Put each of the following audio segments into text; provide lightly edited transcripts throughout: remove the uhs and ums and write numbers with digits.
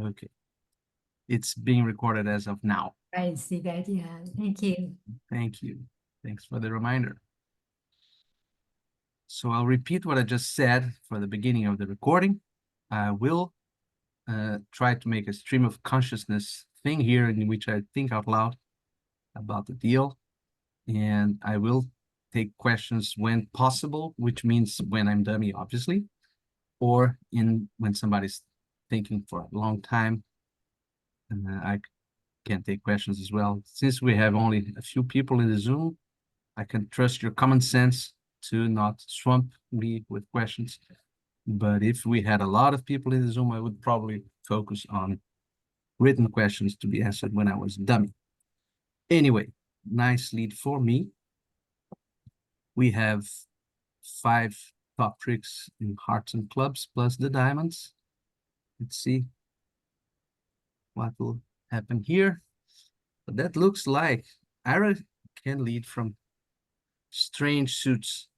Okay. It's being recorded as of now. I see that. Yeah. Thank you. Thank you. Thanks for the reminder. So I'll repeat what I just said for the beginning of the recording. I will try to make a stream of consciousness thing here in which I think out loud about the deal. And I will take questions when possible, which means when I'm dummy, obviously, or when somebody's thinking for a long time. I can take questions as well. Since we have only a few people in the Zoom, I can trust your common sense to not swamp me with questions. But if we had a lot of people in the Zoom, I would probably focus on written questions to be answered when I was dummy. Anyway, nice lead for me. We have 5 top tricks in hearts and clubs plus the diamonds. Let's see what will happen here. But that looks like Ira can lead from strange suits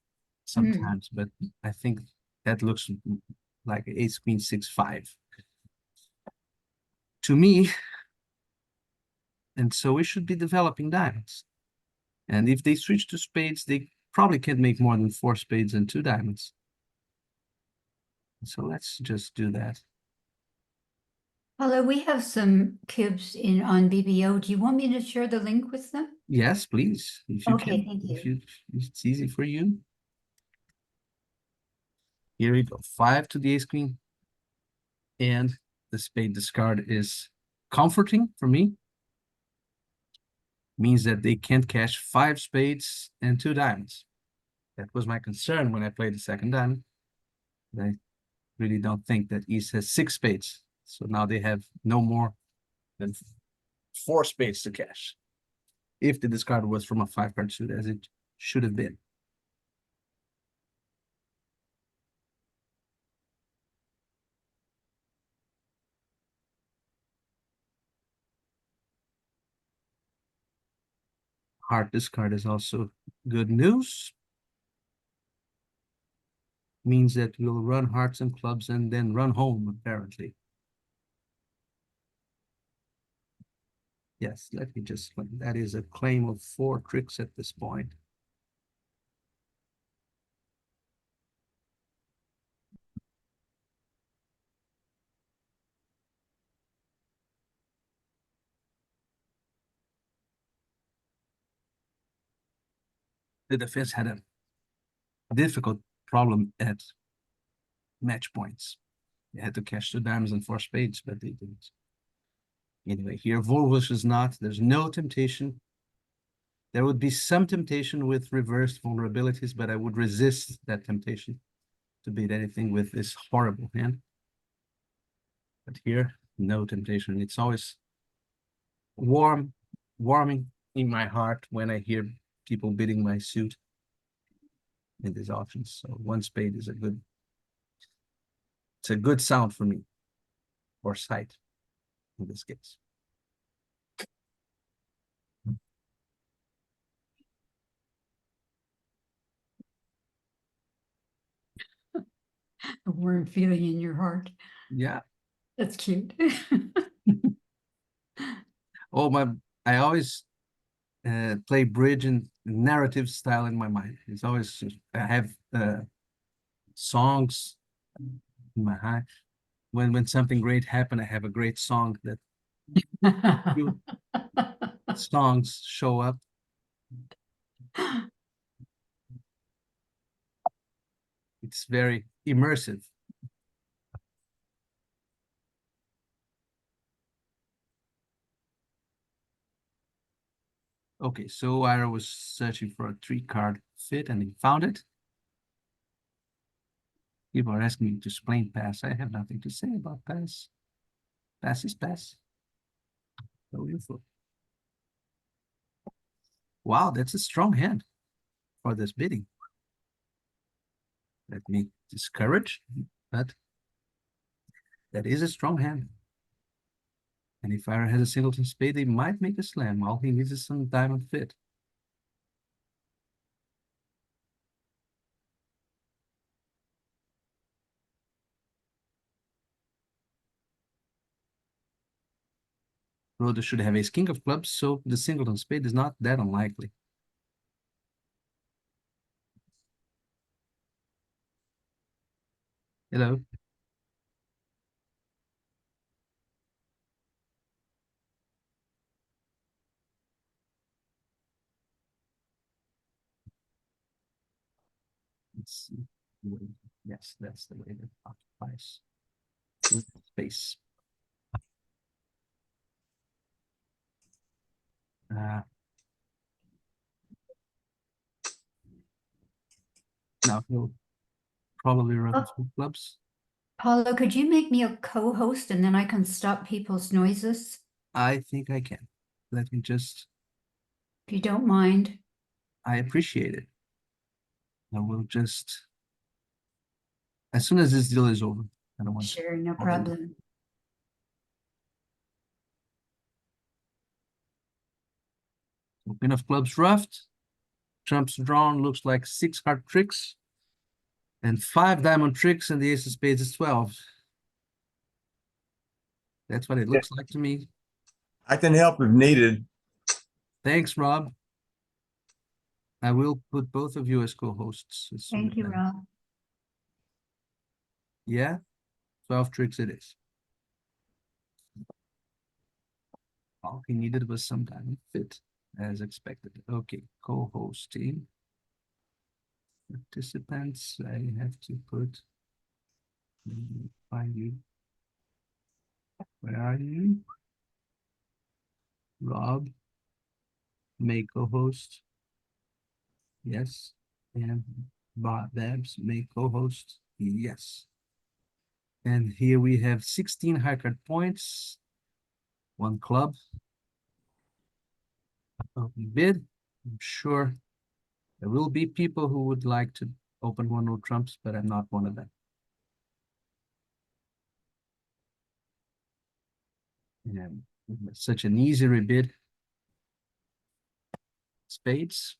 sometimes, but I think that looks like ace queen 6-5 to me. And so we should be developing diamonds. And if they switch to spades, they probably can't make more than 4 spades and 2 diamonds. So let's just do that. Although we have some cubes on BBO, do you want me to share the link with them? Yes, please. If you Okay, can, thank you. if it's easy for you. Here we go. 5 to the ace queen. And the spade discard is comforting for me. Means that they can't cash 5 spades and 2 diamonds. That was my concern when I played the second diamond. I really don't think that East has 6 spades. So now they have no more than 4 spades to cash. If the discard was from a 5-card suit, as it should have been. Heart discard is also good news. Means that we'll run hearts and clubs and then run home, apparently. Yes, let me just claim. That is a claim of 4 tricks at this point. The defense had a difficult problem at match points. They had to cash 2 diamonds and 4 spades, but they didn't. Anyway, here Volvus is not. There's no temptation. There would be some temptation with reversed vulnerabilities, but I would resist that temptation to beat anything with this horrible hand. But here, no temptation. It's always warming in my heart when I hear people bidding my suit in these auctions. So 1 spade is it's a good sound for me, or sight in this case. A warm feeling in your heart. Yeah. That's cute. Oh, I always play bridge in narrative style in my mind. It's always, I have songs in my heart. When something great happened, I have a great song that songs show up. It's very immersive. Okay, so Ira was searching for a 3-card fit and he found it. People are asking me to explain pass. I have nothing to say about pass. Pass is pass. No info. Wow, that's a strong hand for this bidding. Let me discourage, but that is a strong hand. And if Ira has a singleton spade, they might make a slam. All he needs is some diamond fit. Rhoda should have ace king of clubs, so the singleton spade is not that unlikely. Hello. Let's see. Yes, that's the way that occupies space. Now he'll probably run Oh, two clubs. Paulo, could you make me a co-host and then I can stop people's noises, I think I can. Let me just, if you don't mind? I appreciate it. I will just, as soon as this deal is over, I don't want to Sure, no bother you. problem. So queen of clubs ruffed. Trumps drawn looks like 6 heart tricks and 5 diamond tricks, and the ace of spades is 12. That's what it looks like to me. I can help if needed. Thanks, Rob. I will put both of you as co-hosts as soon Thank as you, Rob. Yeah, 12 tricks it is. All he needed was some diamond fit, as expected. Okay, co-hosting. Participants, I have to put, find you. Where are you? Rob, make co-host. Yes. And Babs, make co-host. Yes. And here we have 16 high card points, 1 club. Open bid. I'm sure there will be people who would like to open one with trumps, but I'm not one of them. And such an easy rebid. Spades.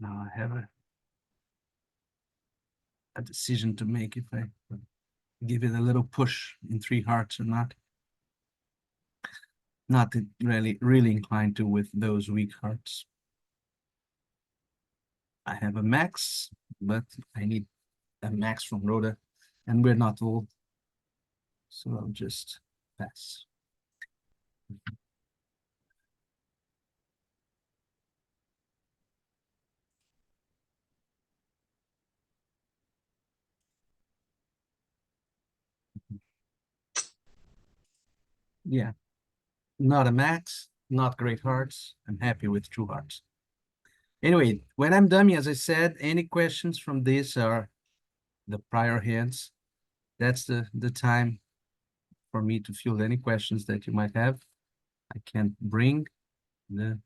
Now I have a decision to make if I give it a little push in 3 hearts or not. Not really inclined to with those weak hearts. I have a max, but I need a max from Rhoda, and we're not old, so I'll just pass. Yeah, not a max, not great hearts. I'm happy with 2 hearts. Anyway, when I'm done, as I said, any questions from this are the prior hands. That's the time for me to field any questions that you might have. I can bring the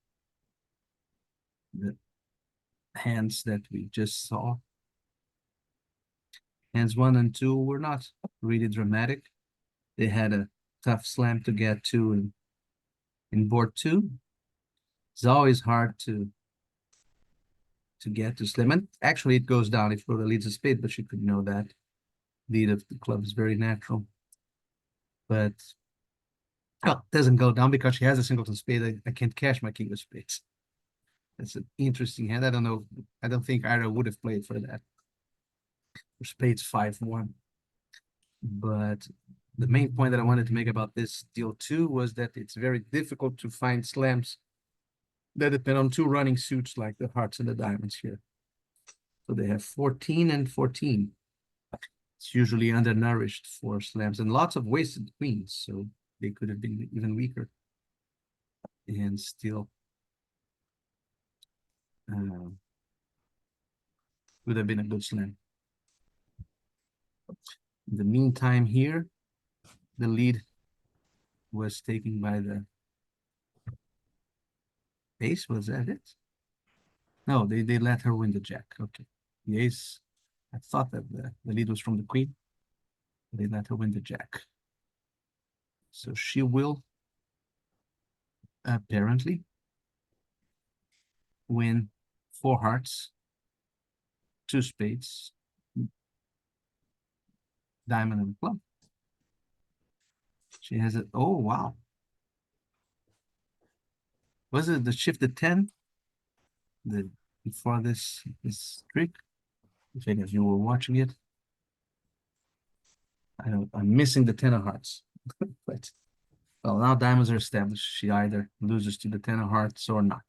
hands that we just saw. Hands 1 and 2 were not really dramatic. They had a tough slam to get to in board 2. It's always hard to get to slam. And actually, it goes down if Rhoda leads a spade, but she could know that. Lead of the club is very natural. But it doesn't go down because she has a singleton spade. I can't cash my king of spades. That's an interesting hand. I don't know. I don't think Ira would have played for that. For spades 5-1. But the main point that I wanted to make about this deal too was that it's very difficult to find slams that depend on 2 running suits like the hearts and the diamonds here. So they have 14 and 14. It's usually undernourished for slams and lots of wasted queens, so they could have been even weaker and still would have been a good slam. In the meantime here, the lead was taken by the ace. Was that it? No, they let her win the jack. Okay. The ace I thought that the lead was from the queen. They let her win the jack. So she will apparently win 4 hearts, 2 spades, diamond, and club. She has it. Oh, wow. Was it the shifted 10? Before this trick? If any of you were watching it. I'm missing the 10 of hearts. But well, now diamonds are established. She either loses to the 10 of hearts or not.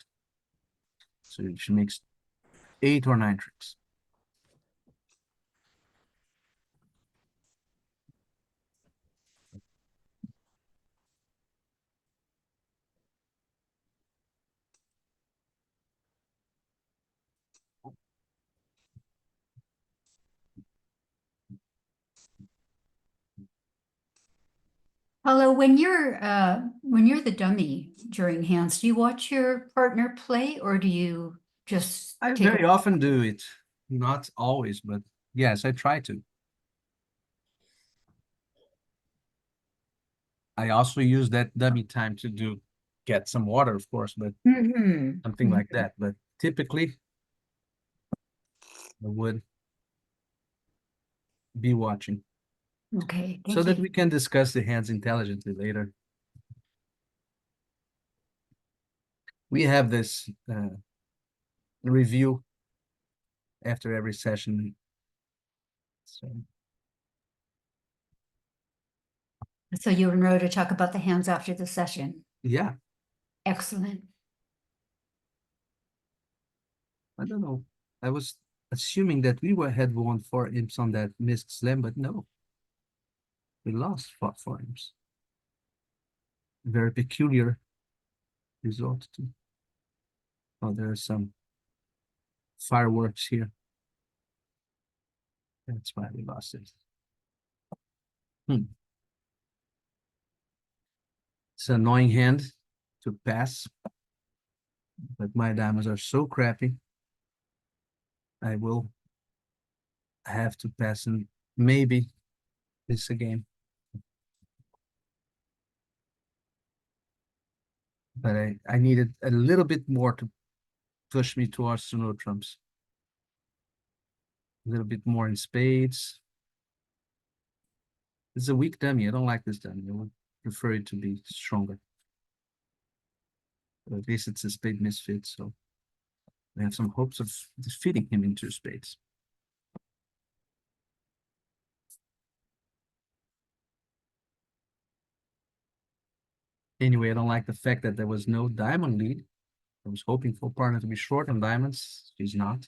So she makes 8 or 9 tricks. Hello, when you're the dummy during hands, do you watch your partner play or do you just I take very often do it. Not always, but yes, I try to. I also use that dummy time to get some water, of course, but Mhm. something like that. But typically, I would be watching Okay, so thank that you. we can discuss the hands intelligently later. We have this review after every session. So So you and Rhoda talk about the hands after the session. yeah, Excellent. I don't know. I was assuming that had won 4 imps on that missed slam, but no, we lost 4 imps. Very peculiar result too. Oh, there are some fireworks here. That's why we lost it. It's an annoying hand to pass, but my diamonds are so crappy. I will have to pass and maybe this again. But I needed a little bit more to push me towards the no trumps. A little bit more in spades. It's a weak dummy. I don't like this dummy. I would prefer it to be stronger. But at least it's a spade misfit, so we have some hopes of defeating him in 2 spades. Anyway, I don't like the fact that there was no diamond lead. I was hoping for partner to be short on diamonds. She's not.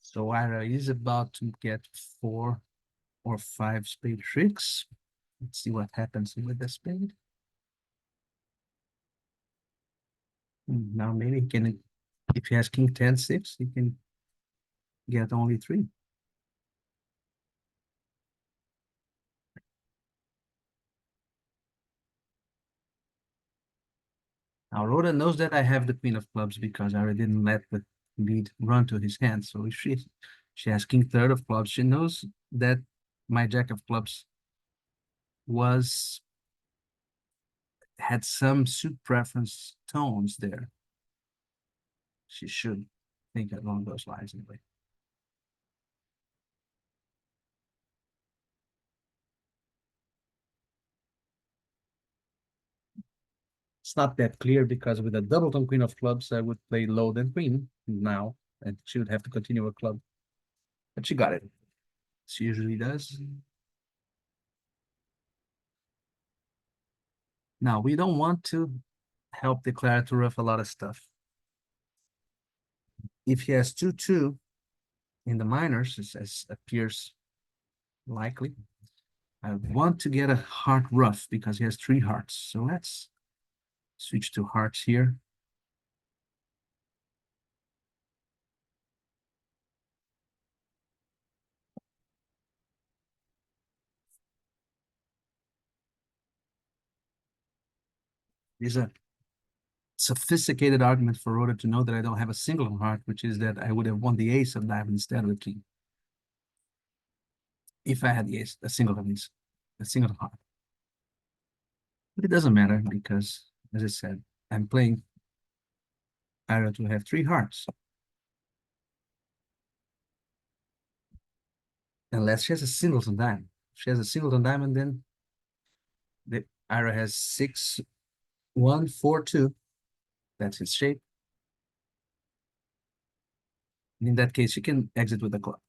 So Ira is about to get 4 or 5 spade tricks. Let's see what happens with the spade. Now maybe he can, if he has king 10, 6, he can get only 3. Now Rhoda knows that I have the queen of clubs because I already didn't let the lead run to his hand. So if she has king third of clubs, she knows that my jack of clubs had some suit preference tones there. She should think along those lines anyway. It's not that clear because with a doubleton queen of clubs, I would play low then queen now, and she would have to continue a club. But she got it. She usually does. Now, we don't want to help declare to rough a lot of stuff. If he has 2-2 in the minors, as appears likely, I want to get a heart rough because he has 3 hearts. So let's switch to hearts here. There's a sophisticated argument for Rhoda to know that I don't have a single heart, which is that I would have won the ace of diamond instead of the king. If I had the ace, a single heart. But it doesn't matter because, as I said, I'm playing Ira to have 3 hearts. Unless she has a singleton diamond. If she has a singleton diamond, then the Ira has 6, 1, 4, 2. That's his shape. And in that case, she can exit with a club.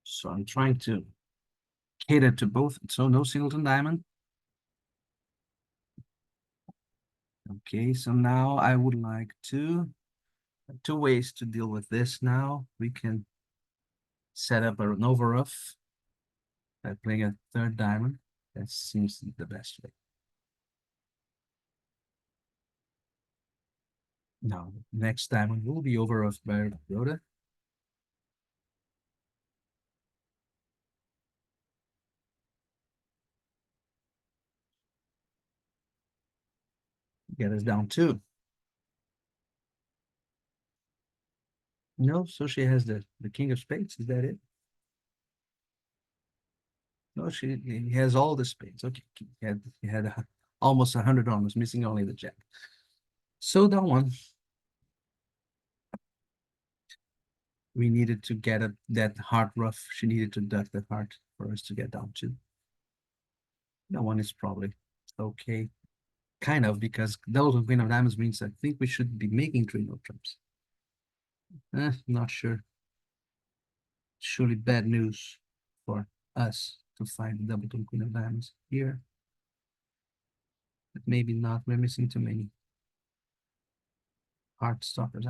So I'm trying to cater to both. So no singleton diamond. Okay, so now I would like to 2 ways to deal with this now. We can set up an overruff by playing a 3rd diamond. That seems the best way. Now, next diamond will be overruffed by Rhoda. Get us down 2. No, so she has the king of spades. Is that it? No, he has all the spades. Okay, he had almost 100 almost, missing only the jack. So down 1. We needed to get that heart ruff. She needed to duck that heart for us to get down 2. That 1 is probably okay. Kind of, because double and queen of diamonds means I think we should be making 3 no trumps. Not sure. Surely bad news for us to find the double and queen of diamonds here. But maybe not. We're missing too many heart stoppers.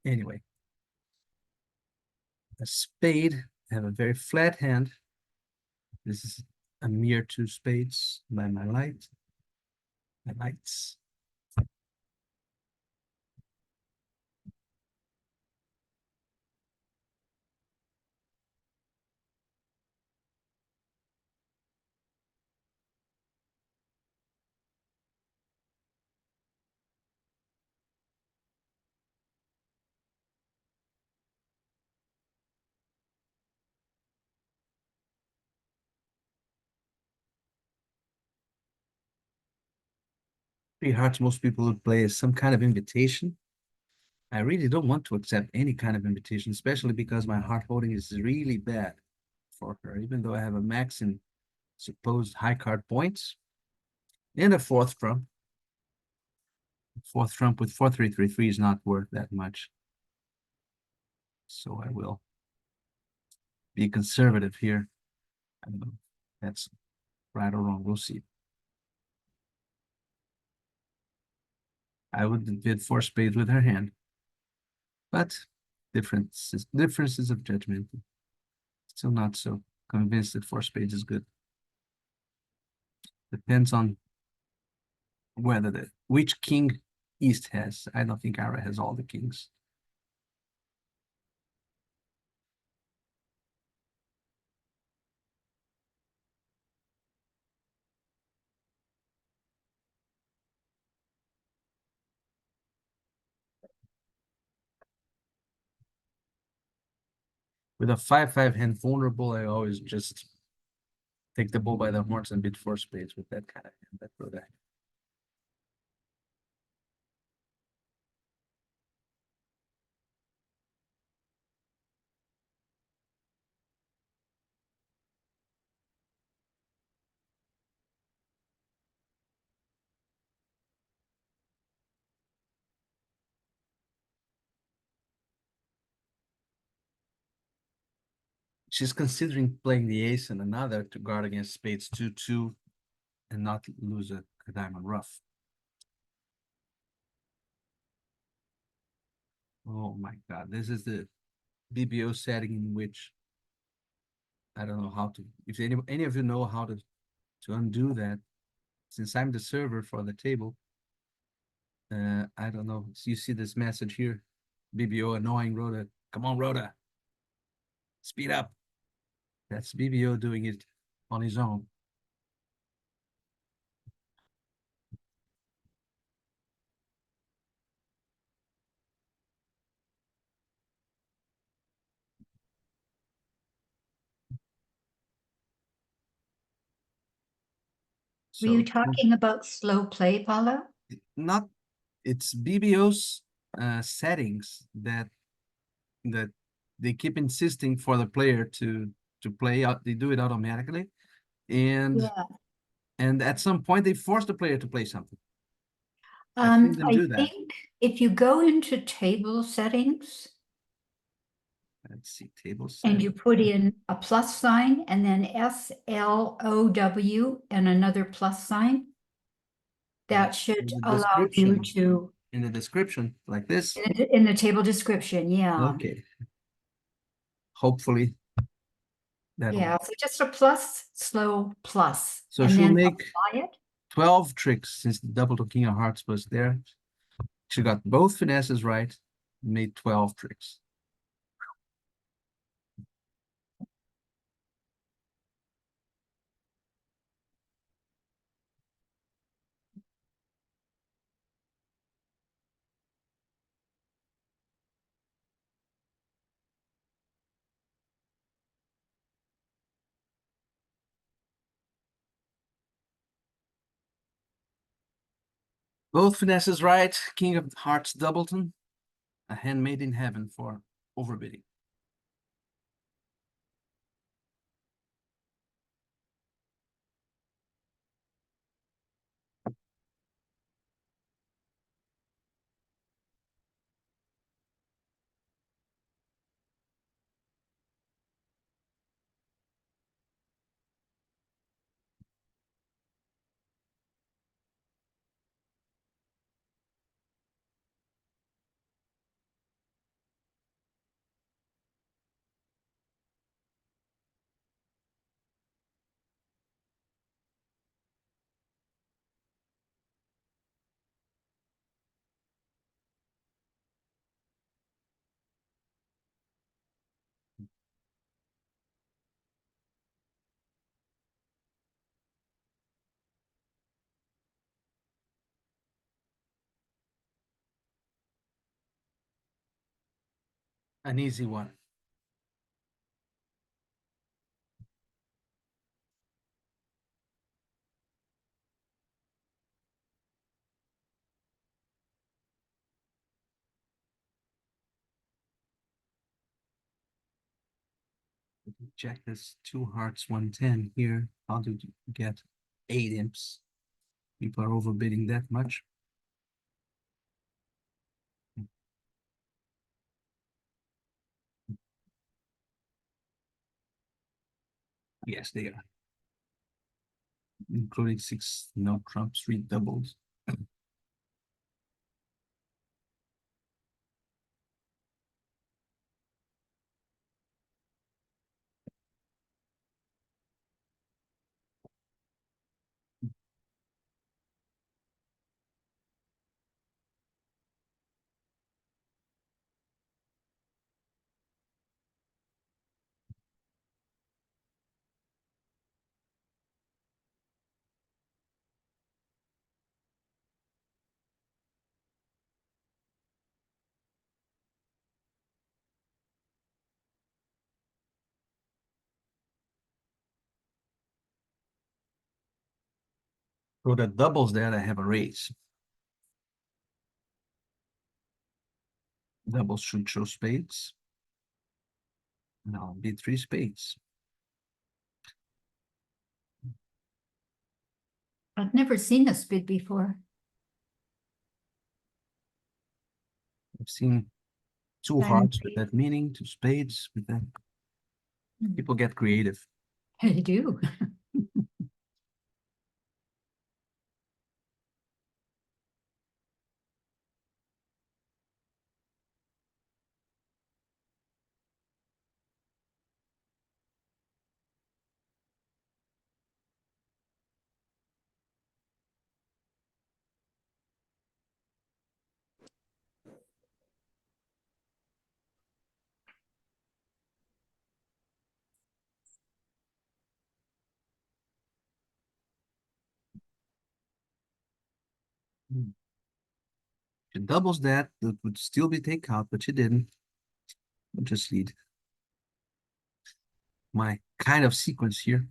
Anyway, a spade. I have a very flat hand. This is a mere 2 spades by my lights. 3 hearts most people would play as some kind of invitation. I really don't want to accept any kind of invitation, especially because my heart holding is really bad for her, even though I have a max in supposed high card points and a 4th trump. 4th trump with 4-3-3-3 is not worth that much. So I will be conservative here. I don't know if that's right or wrong. We'll see. I would bid 4 spades with her hand, but differences of judgment. Still not so convinced that 4 spades is good. Depends on whether which king East has. I don't think Ara has all the kings. With a 5-5 hand vulnerable, I always just take the bull by the horns and bid 4 spades with that kind of hand. That Rhoda. She's considering playing the ace and another to guard against spades 2-2 and not lose a diamond rough. Oh my God, this is the BBO setting in which I don't know how to, if any of you know how to undo that, since I'm the server for the table, I don't know. You see this message here? BBO annoying Rhoda. Come on, Rhoda. Speed up. That's BBO doing it on his own. Were you So talking about slow play, Paulo? not it's BBO's settings that they keep insisting for the player to play out. They do it automatically, and Yeah. and at some point they force the player to play something. I've seen them I do that. think if you go into table settings Let's see, table and you settings. put in a plus sign and then SLOW and another plus sign, that should In the allow you description, to, in the description, like this. in the table description, yeah. Okay. Hopefully that'll. Yeah, so just a plus, slow plus, So and she'll then make apply it. 12 tricks since the double to king of hearts was there. She got both finesses right, made 12 tricks. Both finesses right, king of hearts doubleton, a hand made in heaven for overbidding. An easy one. Check this 2 hearts 110 here. How did you get 8 imps? People are overbidding that much. Yes, they are. Including 6 no trumps, 3 doubles. So the doubles there, I have a raise. Doubles should show spades. Now bid 3 spades. I've never seen this bid before. I've seen 2 Diamond hearts with spade. that meaning, 2 spades with that. Hmm. People get creative. They do. She doubles that, it would still be takeout, but she didn't. I'll just lead my kind of sequence here.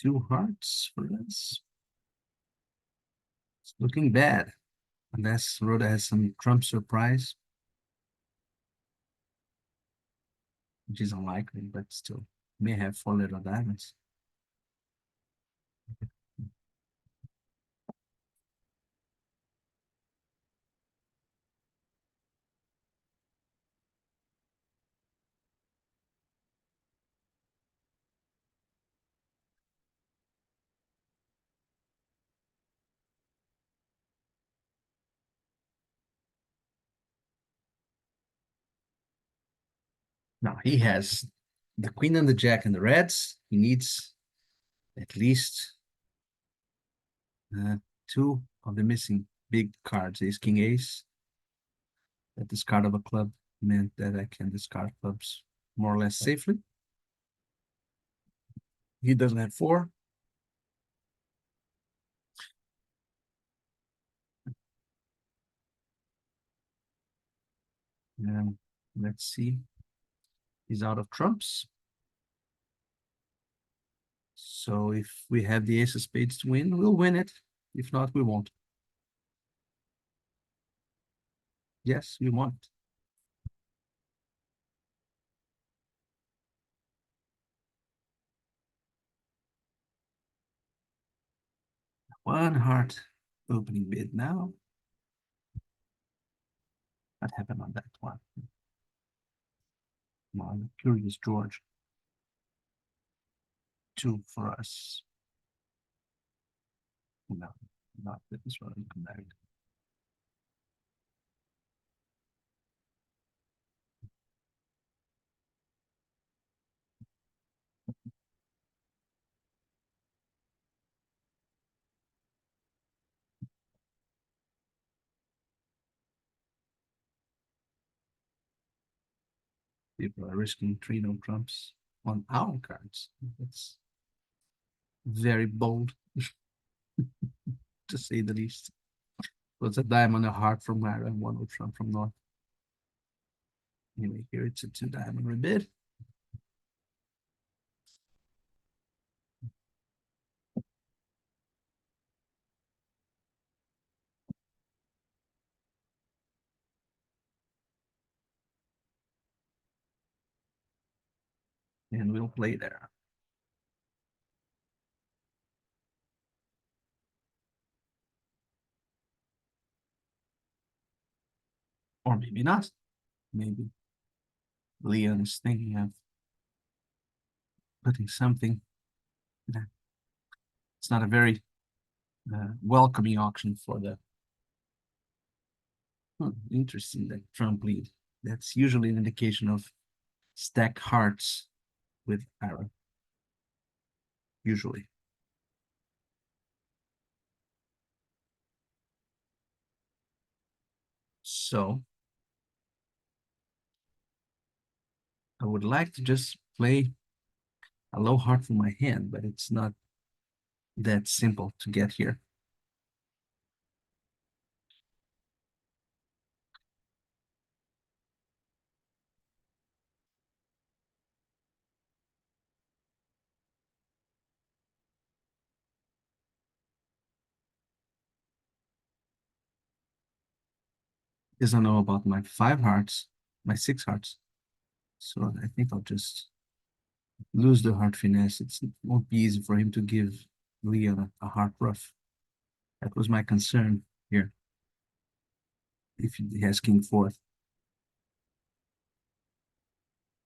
Two hearts for this. It's looking bad. Unless Rhoda has some Trump surprise, which is unlikely, but still may have 4 little diamonds. Now he has the queen and the jack and the reds. He needs at least 2 of the missing big cards. Ace, king, ace. That discard of a club meant that I can discard clubs more or less safely. He doesn't have 4. And let's see. He's out of trumps. So if we have the ace of spades to win, we'll win it. If not, we won't. Yes, we won't. One heart opening bid now. What happened on that one? Come on, Curious George. 2 for us. No, not this one. Connect. People are risking 3 no trumps on our cards. That's very bold, to say the least. So it's a diamond, a heart from where, and 1 trump from north. Anyway, here it's a 2 diamond rebid. And we'll play there. Or maybe not. Maybe Leon is thinking of putting something. It's not a very welcoming auction for the. Interesting that Trump lead. That's usually an indication of stack hearts with arrow. Usually. So I would like to just play a low heart from my hand, but it's not that simple to get here. Doesn't know about my 5 hearts, my 6 hearts. So I think I'll just lose the heart finesse. It won't be easy for him to give Leon a heart rough. That was my concern here. If he has king 4th.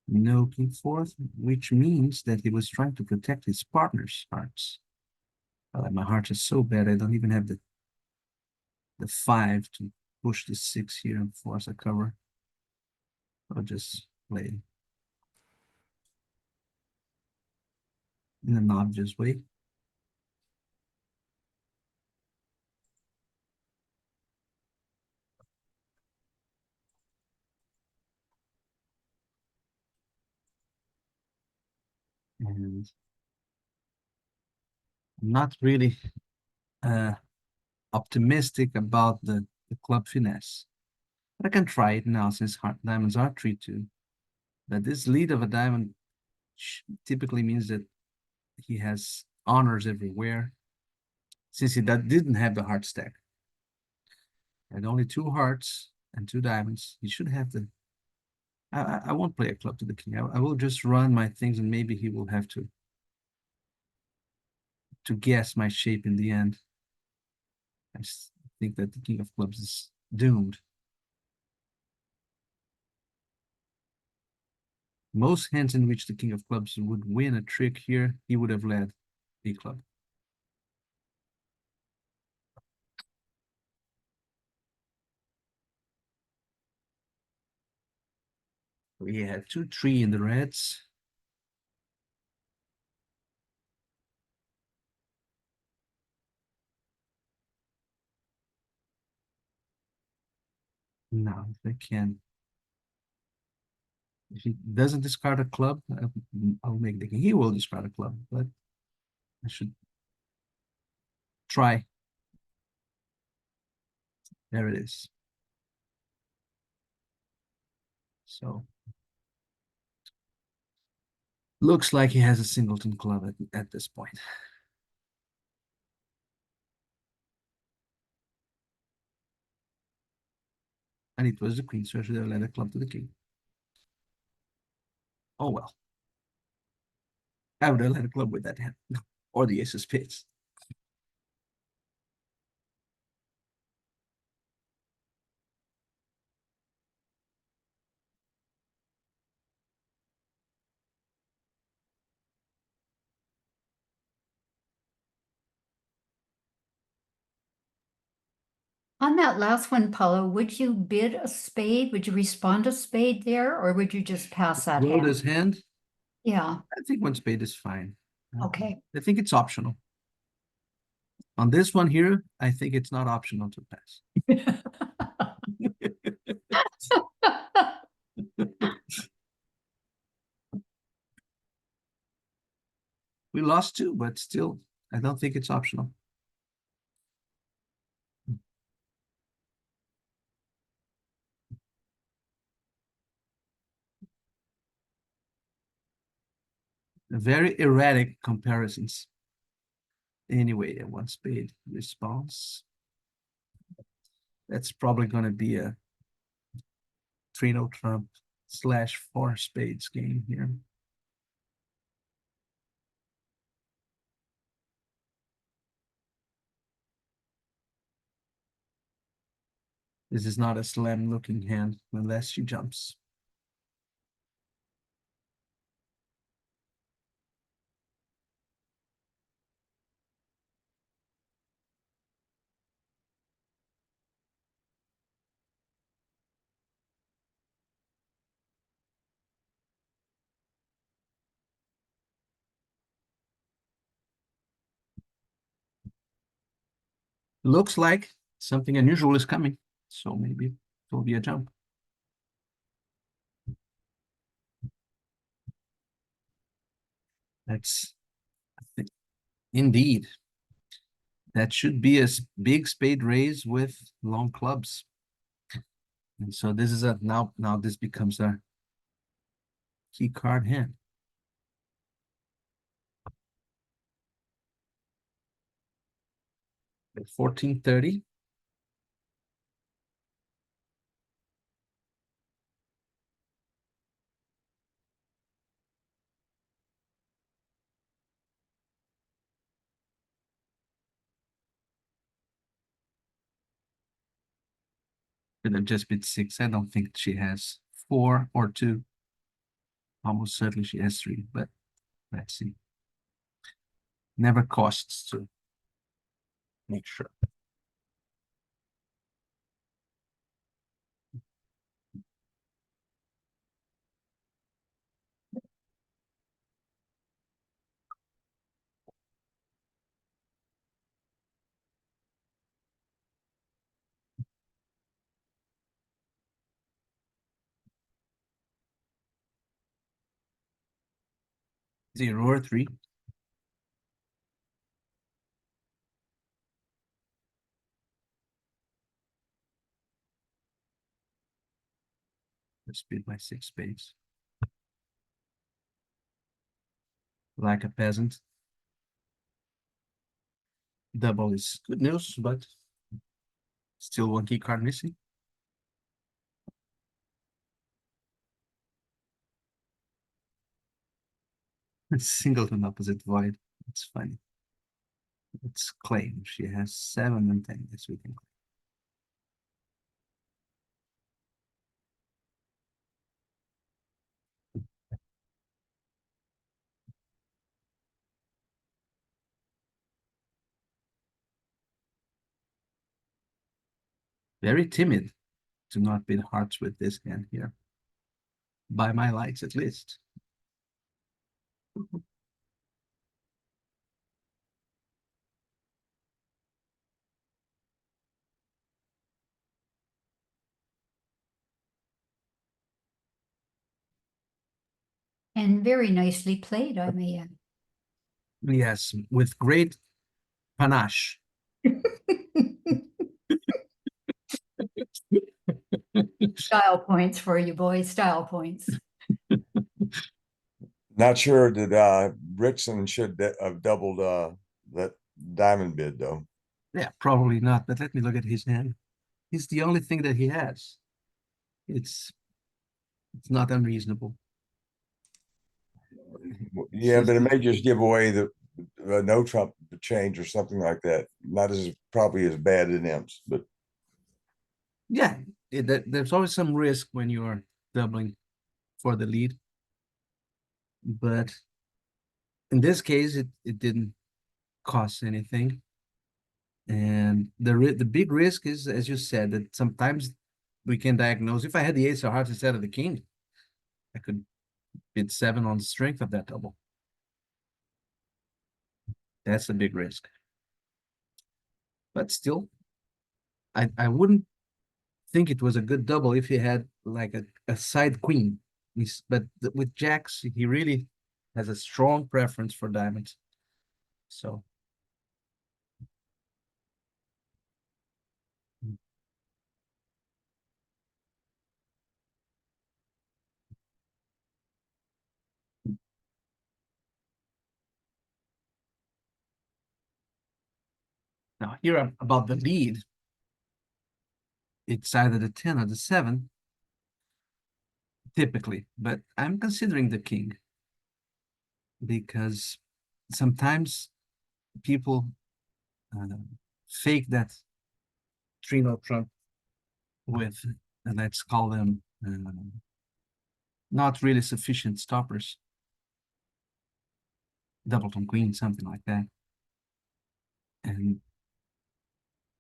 No king 4th, which means that he was trying to protect his partner's hearts. My heart is so bad, I don't even have the 5 to push the 6 here and force a cover. I'll just play in an obvious way. And I'm not really optimistic about the club finesse. But I can try it now since diamonds are 3-2. But this lead of a diamond typically means that he has honors everywhere. Since he didn't have the heart stack. And only 2 hearts and 2 diamonds, he should have the. I won't play a club to the king. I will just run my things and maybe he will have to guess my shape in the end. I think that the king of clubs is doomed. Most hands in which the king of clubs would win a trick here, he would have led a club. We had 2-3 in the reds. Now, if I can. If he doesn't discard a club, I'll make the king. He will discard a club, but I should try. There it is. So looks like he has a singleton club at this point. And it was the queen, so I should have led a club to the king. Oh well. I would have led a club with that hand. Or the ace of spades. On that last one, Paulo, would you bid a spade? Would you respond a spade there, or would you just pass that Roll hand? his hand. Yeah, I think one spade is fine. okay. I think it's optional. On this one here, I think it's not optional to pass. We lost 2, but still, I don't think it's optional. Very erratic comparisons. Anyway, one spade response. That's probably going to be a Trino Trump / 4 spades game here. This is not a slam looking hand unless she jumps. Looks like something unusual is coming, so maybe it will be a jump. That's indeed. That should be a big spade raise with long clubs. And so this is a now this becomes a key card hand. At 1430. Could have just been 6. I don't think she has 4 or 2. Almost certainly she has 3, but let's see. Never costs to make sure. 0 or 3. Let's beat my 6 spades. Like a peasant. Double is good news, but still one key card missing. Singleton opposite void. It's funny. Let's claim she has 7 and 10. Yes, we can claim. Very timid to not beat hearts with this hand here. By my lights, at least. And very nicely played, I may add. Yes, with great panache. Style points for you boys, style points. Not sure that Rickson should have doubled that diamond bid though. Yeah, probably not, but let me look at his hand. It's the only thing that he has. It's not unreasonable. Yeah, It's but it just- may just give away the no Trump change or something like that. Not as probably as bad as Imps, but yeah, there's always some risk when you are doubling for the lead. But in this case, it didn't cost anything. And the big risk is, as you said, that sometimes we can diagnose. If I had the ace of hearts instead of the king, I could bid 7 on the strength of that double. That's a big risk. But still, I wouldn't think it was a good double if he had like a side queen. But with jacks, he really has a strong preference for diamonds. So now here about the lead, it's either the 10 or the 7, typically, but I'm considering the king because sometimes people fake that 3-0 trump with, let's call them not really sufficient stoppers. Doubleton queen, something like that. And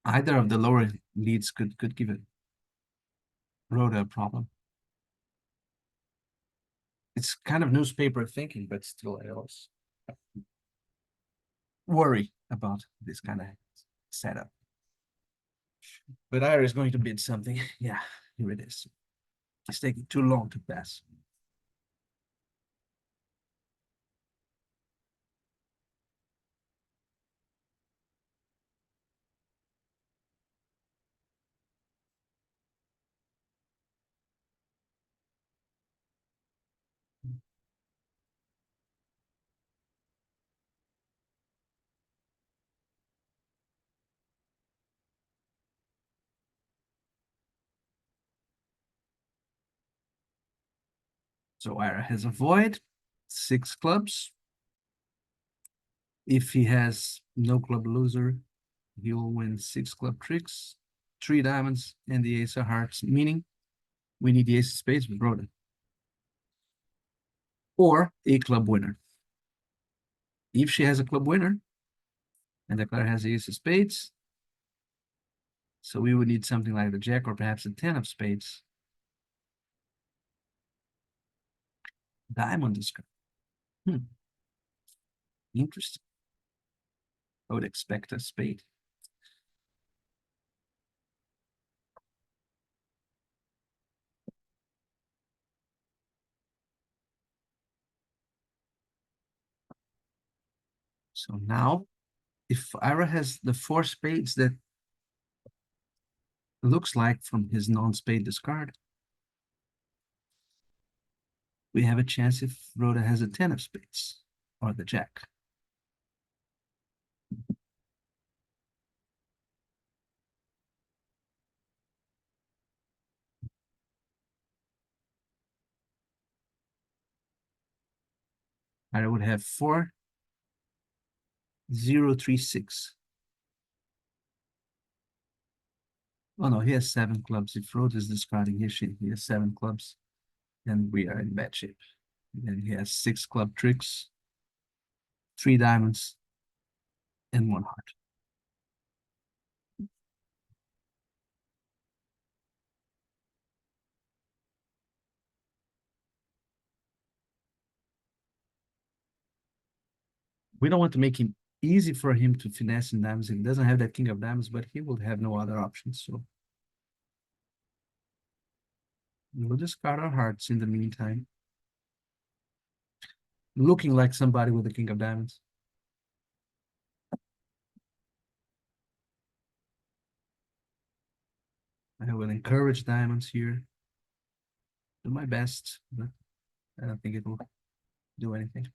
either of the lower leads could give it Rhoda a problem. It's kind of newspaper thinking, but still I always worry about this kind of setup. But Ira is going to bid something. Yeah, here it is. It's taking too long to pass. So Ira has a void, 6 clubs. If he has no club loser, he'll win 6 club tricks, 3 diamonds, and the ace of hearts, meaning we need the ace of spades with Rhoda. Or a club winner. If she has a club winner, and the player has the ace of spades, so we would need something like the jack or perhaps a 10 of spades. Diamond discard. Interesting. I would expect a spade. So now, if Ira has the 4 spades that looks like from his non-spade discard, we have a chance if Rhoda has a 10 of spades or the jack. Ira would have 4, 0, 3, 6. Oh no, he has 7 clubs. If Rhoda is discarding his shit, he has 7 clubs. Then we are in bad shape. Then he has 6 club tricks, 3 diamonds, and 1 heart. We don't want to make him easy for him to finesse in diamonds. He doesn't have that king of diamonds, but he will have no other options. So we'll discard our hearts in the meantime. Looking like somebody with a king of diamonds. I will encourage diamonds here. Do my best, but I don't think it will do anything.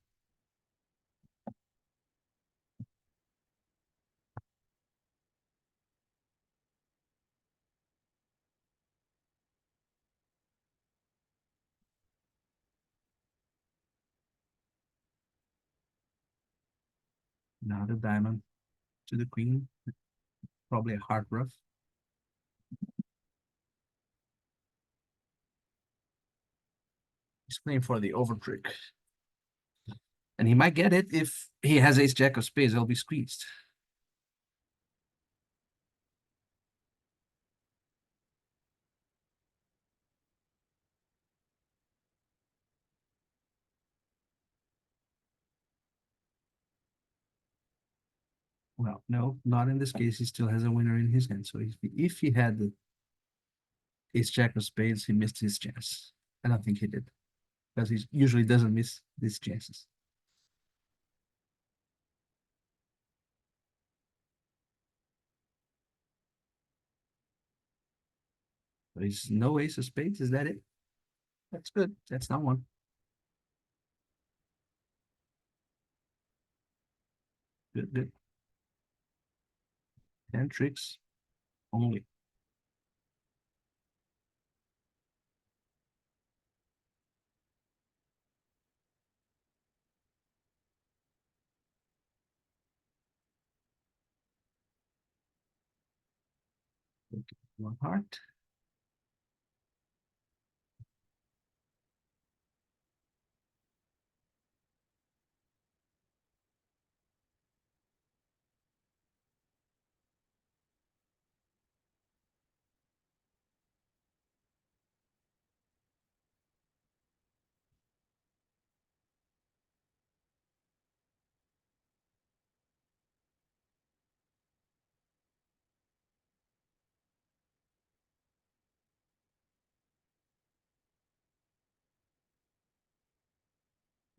Now the diamond to the queen. Probably a heart rough. He's playing for the over trick. And he might get it if he has ace jack of spades. He'll be squeezed. Well, no, not in this case. He still has a winner in his hand. So if he had the ace jack of spades, he missed his chance. I don't think he did, because he usually doesn't miss these chances. There's no ace of spades. Is that it? That's good. That's not one. Good, good. 10 tricks only. Okay, 1 heart.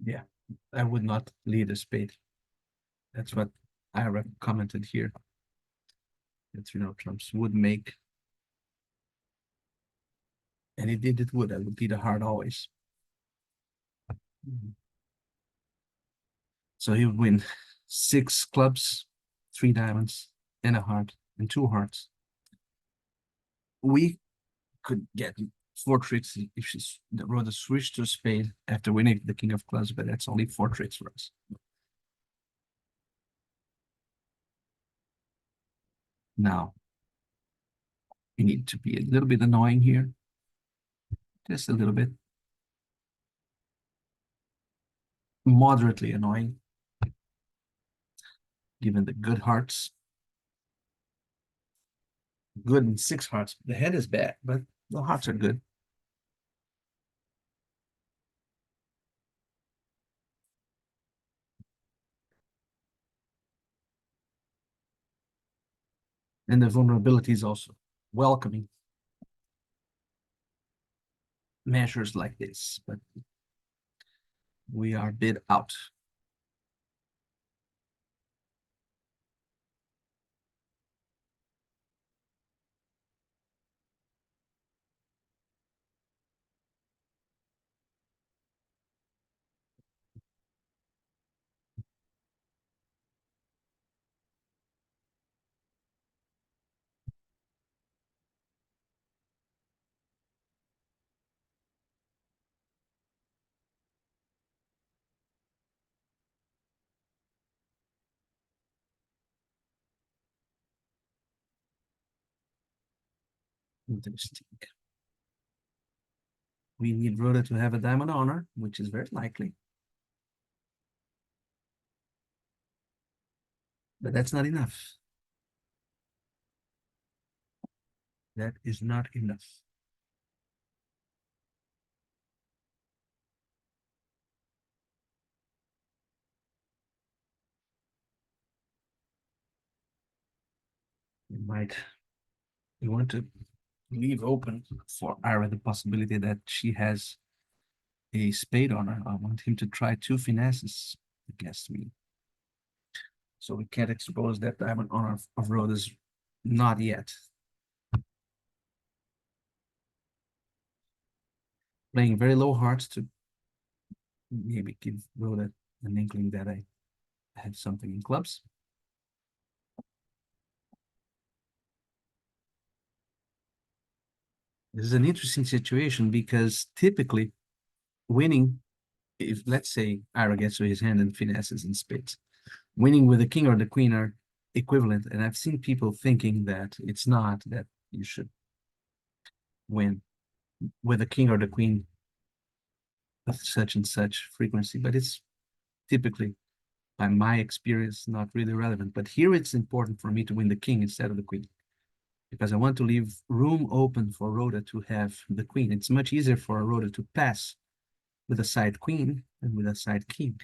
Yeah, I would not lead a spade. That's what Ira commented here. That trumps would make. And he did it would. I would lead a heart always. So he would win 6 clubs, 3 diamonds, and a heart, and 2 hearts. We could get 4 tricks if she's wrote a switch to a spade after winning the king of clubs, but that's only 4 tricks for us. Now, you need to be a little bit annoying here. Just a little bit. Moderately annoying. Given the good hearts. Good in 6 hearts. The head is bad, but the hearts are good. And the vulnerability is also welcoming measures like this, but we are bid out. Interesting. We need Rhoda to have a diamond honor, which is very likely. But that's not enough. That is not enough. You want to leave open for Ira the possibility that she has a spade on her. I want him to try two finesses against me. So we can't expose that diamond honor of Rhoda's not yet. Playing very low hearts to maybe give Rhoda an inkling that I have something in clubs. This is an interesting situation because typically winning, if let's say Ira gets to his hand and finesses and spades, winning with the king or the queen are equivalent. And I've seen people thinking that it's not, that you should win with the king or the queen with such and such frequency, but it's typically, by my experience, not really relevant. But here it's important for me to win the king instead of the queen, because I want to leave room open for Rhoda to have the queen. It's much easier for Rhoda to pass with a side queen than with a side king.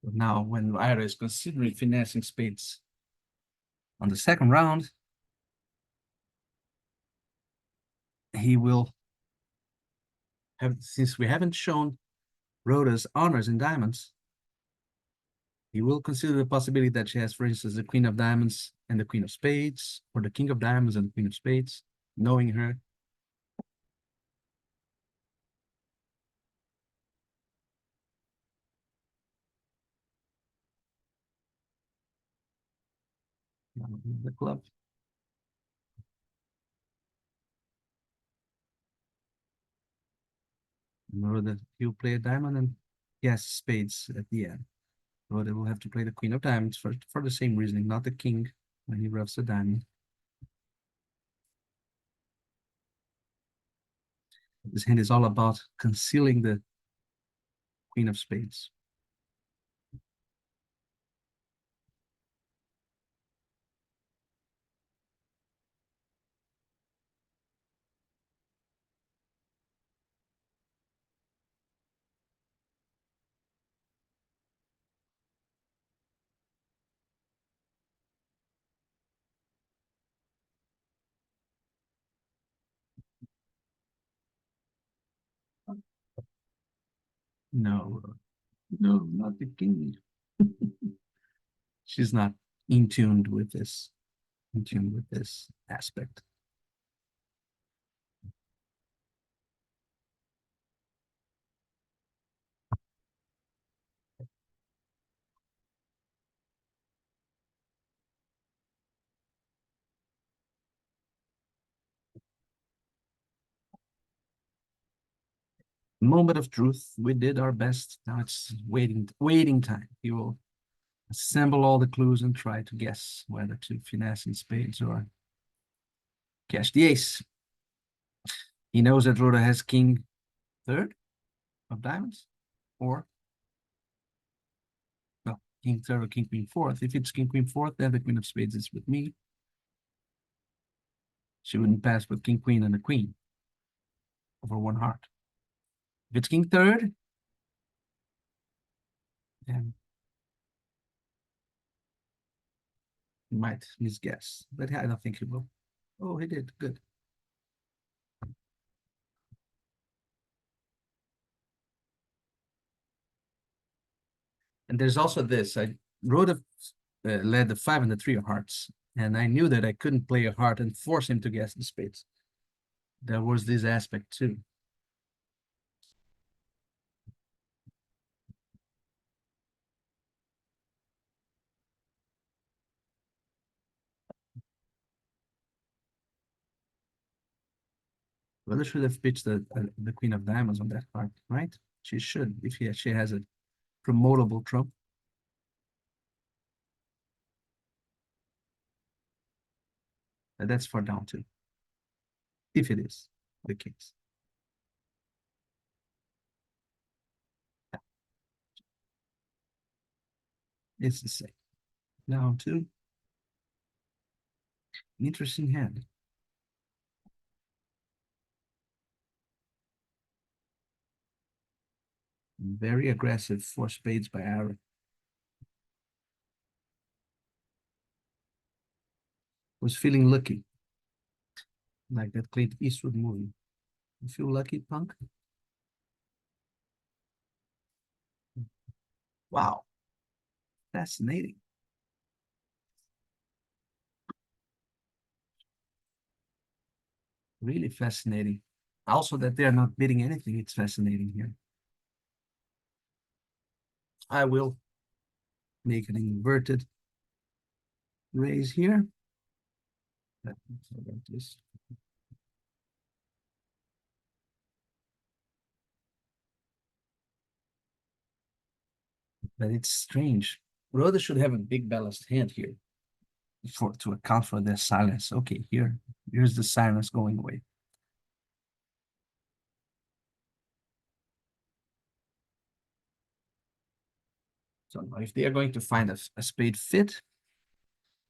But now, when Ira is considering finessing spades on the second round, he will have, since we haven't shown Rhoda's honors in diamonds, he will consider the possibility that she has, for instance, the queen of diamonds and the queen of spades, or the king of diamonds and the queen of spades, knowing her. The club. Rhoda, he'll play a diamond and yes, spades at the end. Rhoda will have to play the queen of diamonds for the same reasoning, not the king when he rubs the diamond. This hand is all about concealing the queen of spades. No, no, not the king. She's not in tune with this, aspect. Moment of truth. We did our best. Now it's waiting time. He will assemble all the clues and try to guess whether to finesse in spades or cash the ace. He knows that Rhoda has king third of diamonds, or well, king third or king queen fourth. If it's king queen fourth, then the queen of spades is with me. She wouldn't pass with king queen and a queen over one heart. If it's king third, then he might misguess, but I don't think he will. Oh, he did. Good. And there's also this. I wrote led the 5 and the 3 of hearts, and I knew that I couldn't play a heart and force him to guess the spades. There was this aspect too. Rhoda should have pitched the queen of diamonds on that card, right? She should, if she has a promotable trump. But that's for down two, if it is the case. It's the same. Down two. Interesting hand. Very aggressive for spades by Aaron. Was feeling lucky. Like that Clint Eastwood movie. You feel lucky, punk? Wow. Fascinating. Really fascinating. Also that they're not bidding anything. It's fascinating here. I will make an inverted raise here. Like this. But it's strange. Rhoda should have a big balanced hand here to account for their silence. Okay, here's the silence going away. So now if they are going to find a spade fit,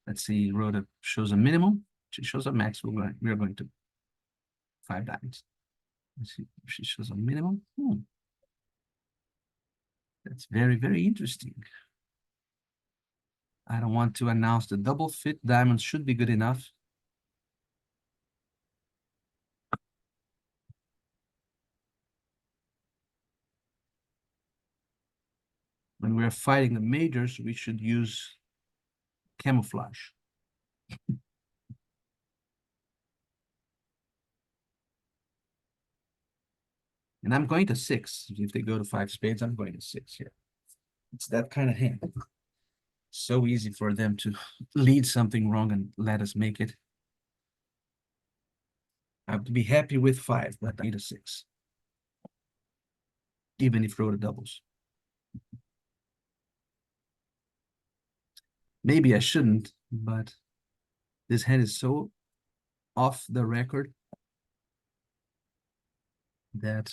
let's see, Rhoda shows a minimum. She shows a max. We're going to 5 diamonds. Let's see if she shows a minimum. That's very, very interesting. I don't want to announce the double fit. Diamonds should be good enough. When we're fighting the majors, we should use camouflage. And I'm going to 6. If they go to 5 spades, I'm going to 6 here. It's that kind of hand. So easy for them to lead something wrong and let us make it. I would be happy with 5, but I need a 6. Even if Rhoda doubles. Maybe I shouldn't, but this hand is so off the record that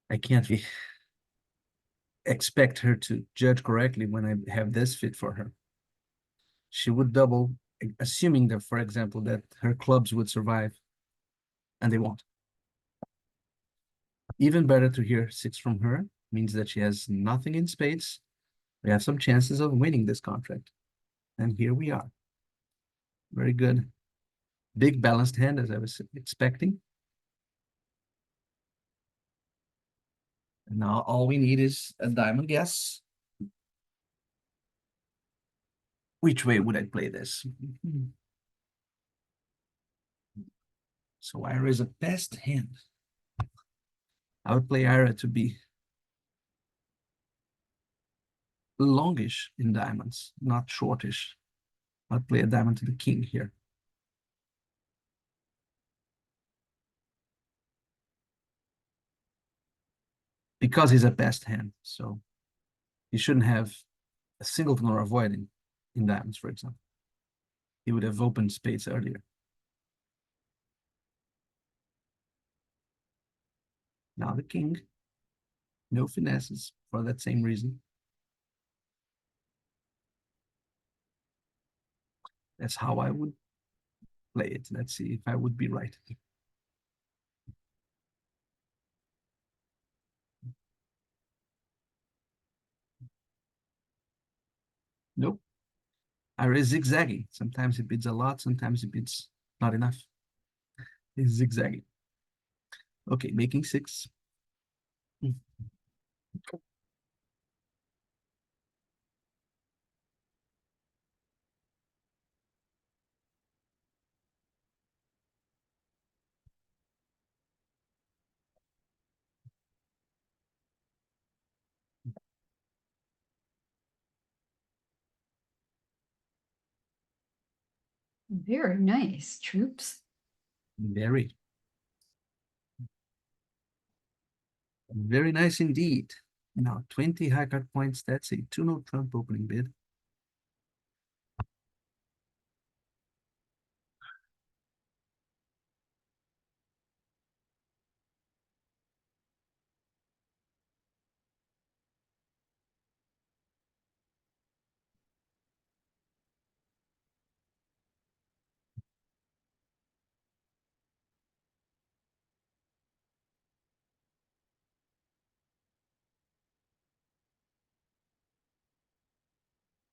I can't expect her to judge correctly when I have this fit for her. She would double, assuming that, for example, that her clubs would survive, and they won't. Even better to hear 6 from her means that she has nothing in spades. We have some chances of winning this contract. And here we are. Very good. Big balanced hand, as I was expecting. And now all we need is a diamond guess. Which way would I play this? So Ira is a best hand. I would play Ira to be longish in diamonds, not shortish. I'd play a diamond to the king here. Because he's a best hand, so he shouldn't have a singleton or avoiding in diamonds, for example. He would have opened spades earlier. Now the king, no finesses for that same reason. That's how I would play it. Let's see if I would be right. Nope. Ira is zigzagging. Sometimes it bids a lot, sometimes it bids not enough. It's zigzagging. Okay, making 6. Very nice, troops. Very. Very nice indeed. Now 20 high card points. That's a 2-note trump opening bid.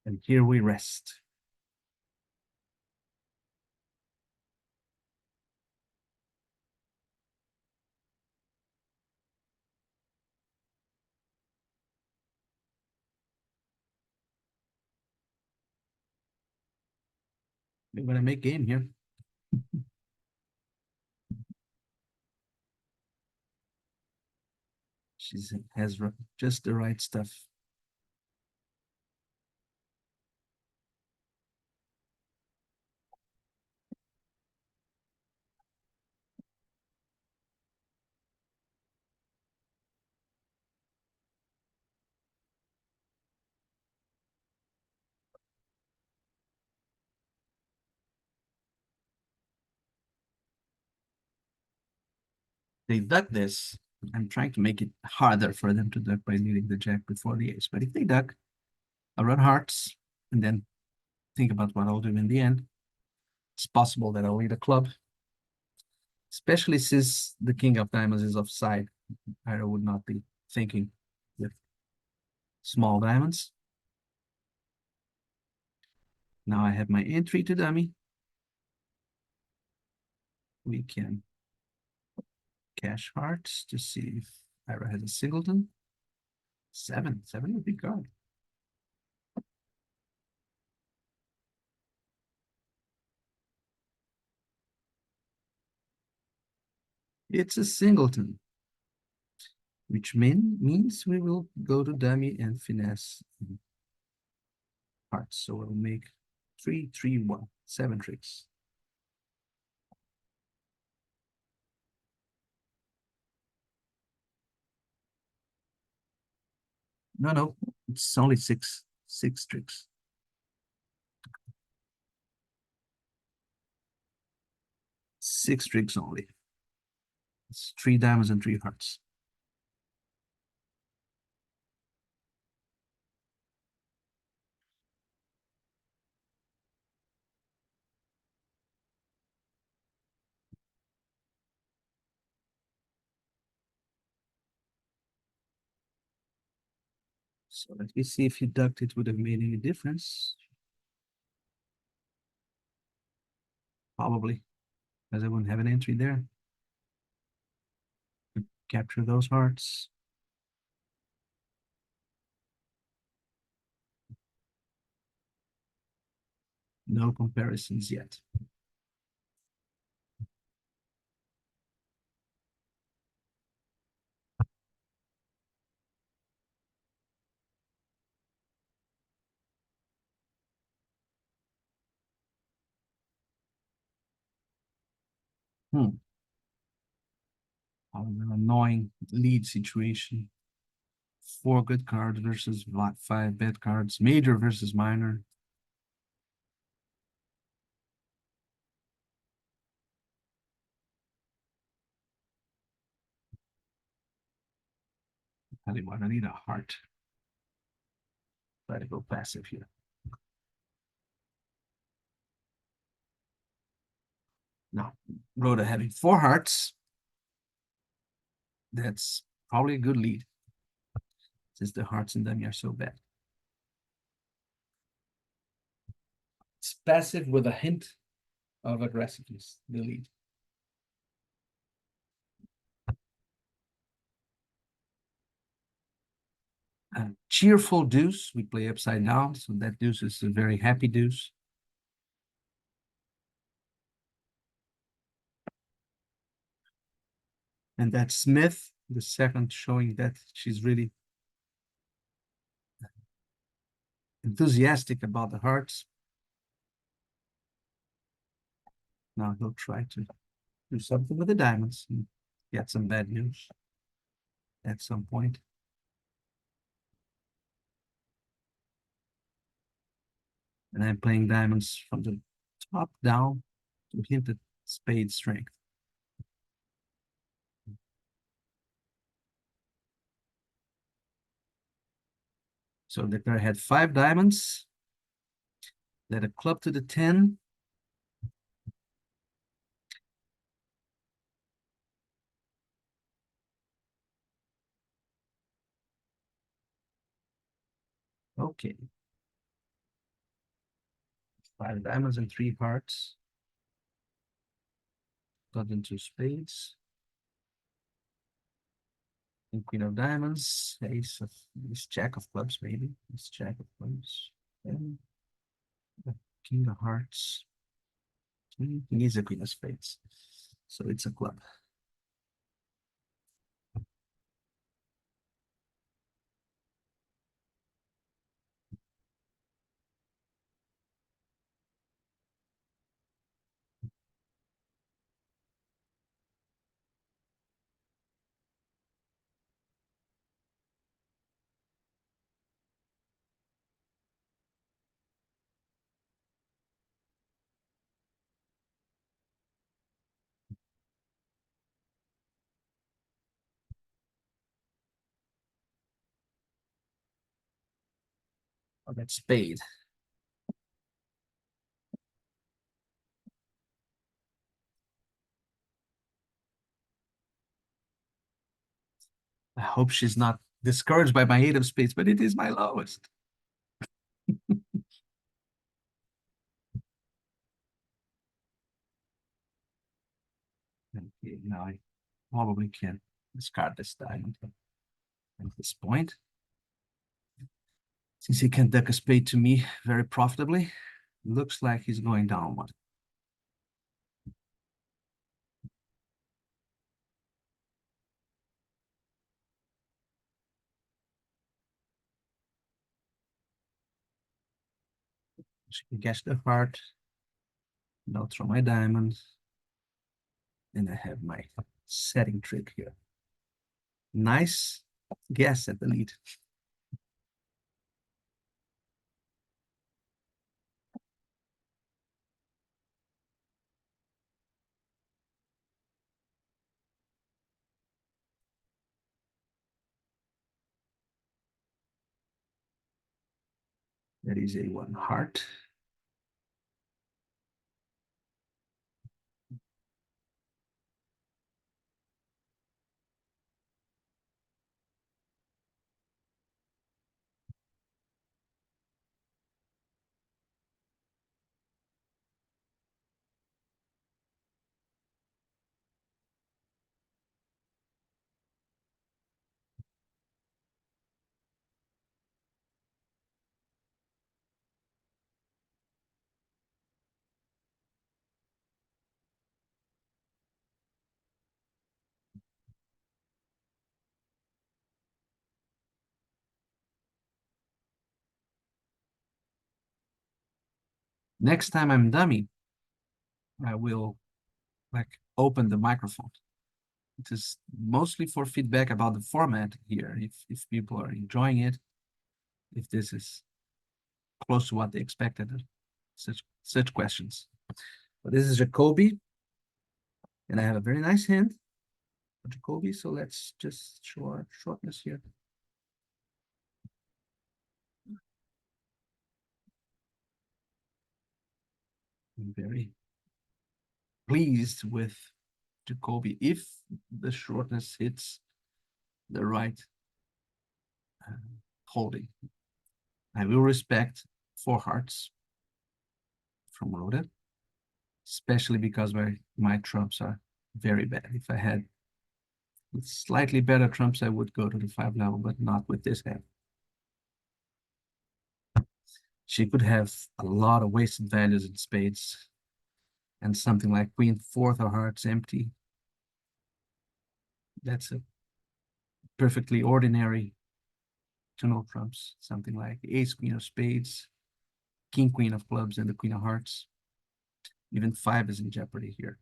And here we rest. We're gonna make game here. She has just the right stuff. They duck this. I'm trying to make it harder for them to duck by leading the jack before the ace. But if they duck, I'll run hearts and then think about what I'll do in the end. It's possible that I'll lead a club, especially since the king of diamonds is offside. I would not be thinking with small diamonds. Now I have my entry to dummy. We can cash hearts to see if Ira has a singleton. Seven would be good. It's a singleton, which means we will go to dummy and finesse hearts. So we'll make 3, 3, 1, 7 tricks. No, it's only six tricks. Six tricks only. It's 3 diamonds and 3 hearts. So let me see if he ducked it would have made any difference. Probably, because I wouldn't have an entry there. Capture those hearts. No comparisons yet. An annoying lead situation. 4 good cards versus 5 bad cards. Major versus minor. Tell you what, I need a heart. Try to go passive here. Now, Rhoda having 4 hearts. That's probably a good lead, since the hearts in them are so bad. It's passive with a hint of aggressiveness, the lead. Cheerful deuce, we play upside down, so that deuce is a very happy deuce. And that's Smith, the second, showing that she's really enthusiastic about the hearts. Now he'll try to do something with the diamonds and get some bad news at some point. And I'm playing diamonds from the top down to hint at spade strength. So the player had 5 diamonds, led a club to the 10. Okay. 5 diamonds and 3 hearts. Got into spades. And queen of diamonds, ace jack of clubs, maybe. Ace jack of clubs. And the king of hearts. He needs a queen of spades. So it's a club. Oh, that's spade. I hope she's not discouraged by my 8 of spades, but it is my lowest. Okay, now I probably can discard this diamond at this point. Since he can duck a spade to me very profitably, looks like he's going down one. She can catch the heart. Now throw my diamond. And I have my setting trick here. Nice guess at the lead. That is a 1 heart. Next time I'm dummy, I will open the microphone. It is mostly for feedback about the format here. If people are enjoying it, if this is close to what they expected, such questions. But this is Jacoby, and I have a very nice hand for Jacoby. So let's just show our shortness here. I'm very pleased with Jacoby if the shortness hits the right holding. I will respect 4 hearts from loaded, especially because my trumps are very bad. If I had slightly better trumps, I would go to the 5 level, but not with this hand. She could have a lot of wasted values in spades and something like queen 4 of hearts empty. That's a perfectly ordinary 2-0 trumps, something like ace queen of spades, king queen of clubs, and the queen of hearts. Even 5 is in jeopardy here.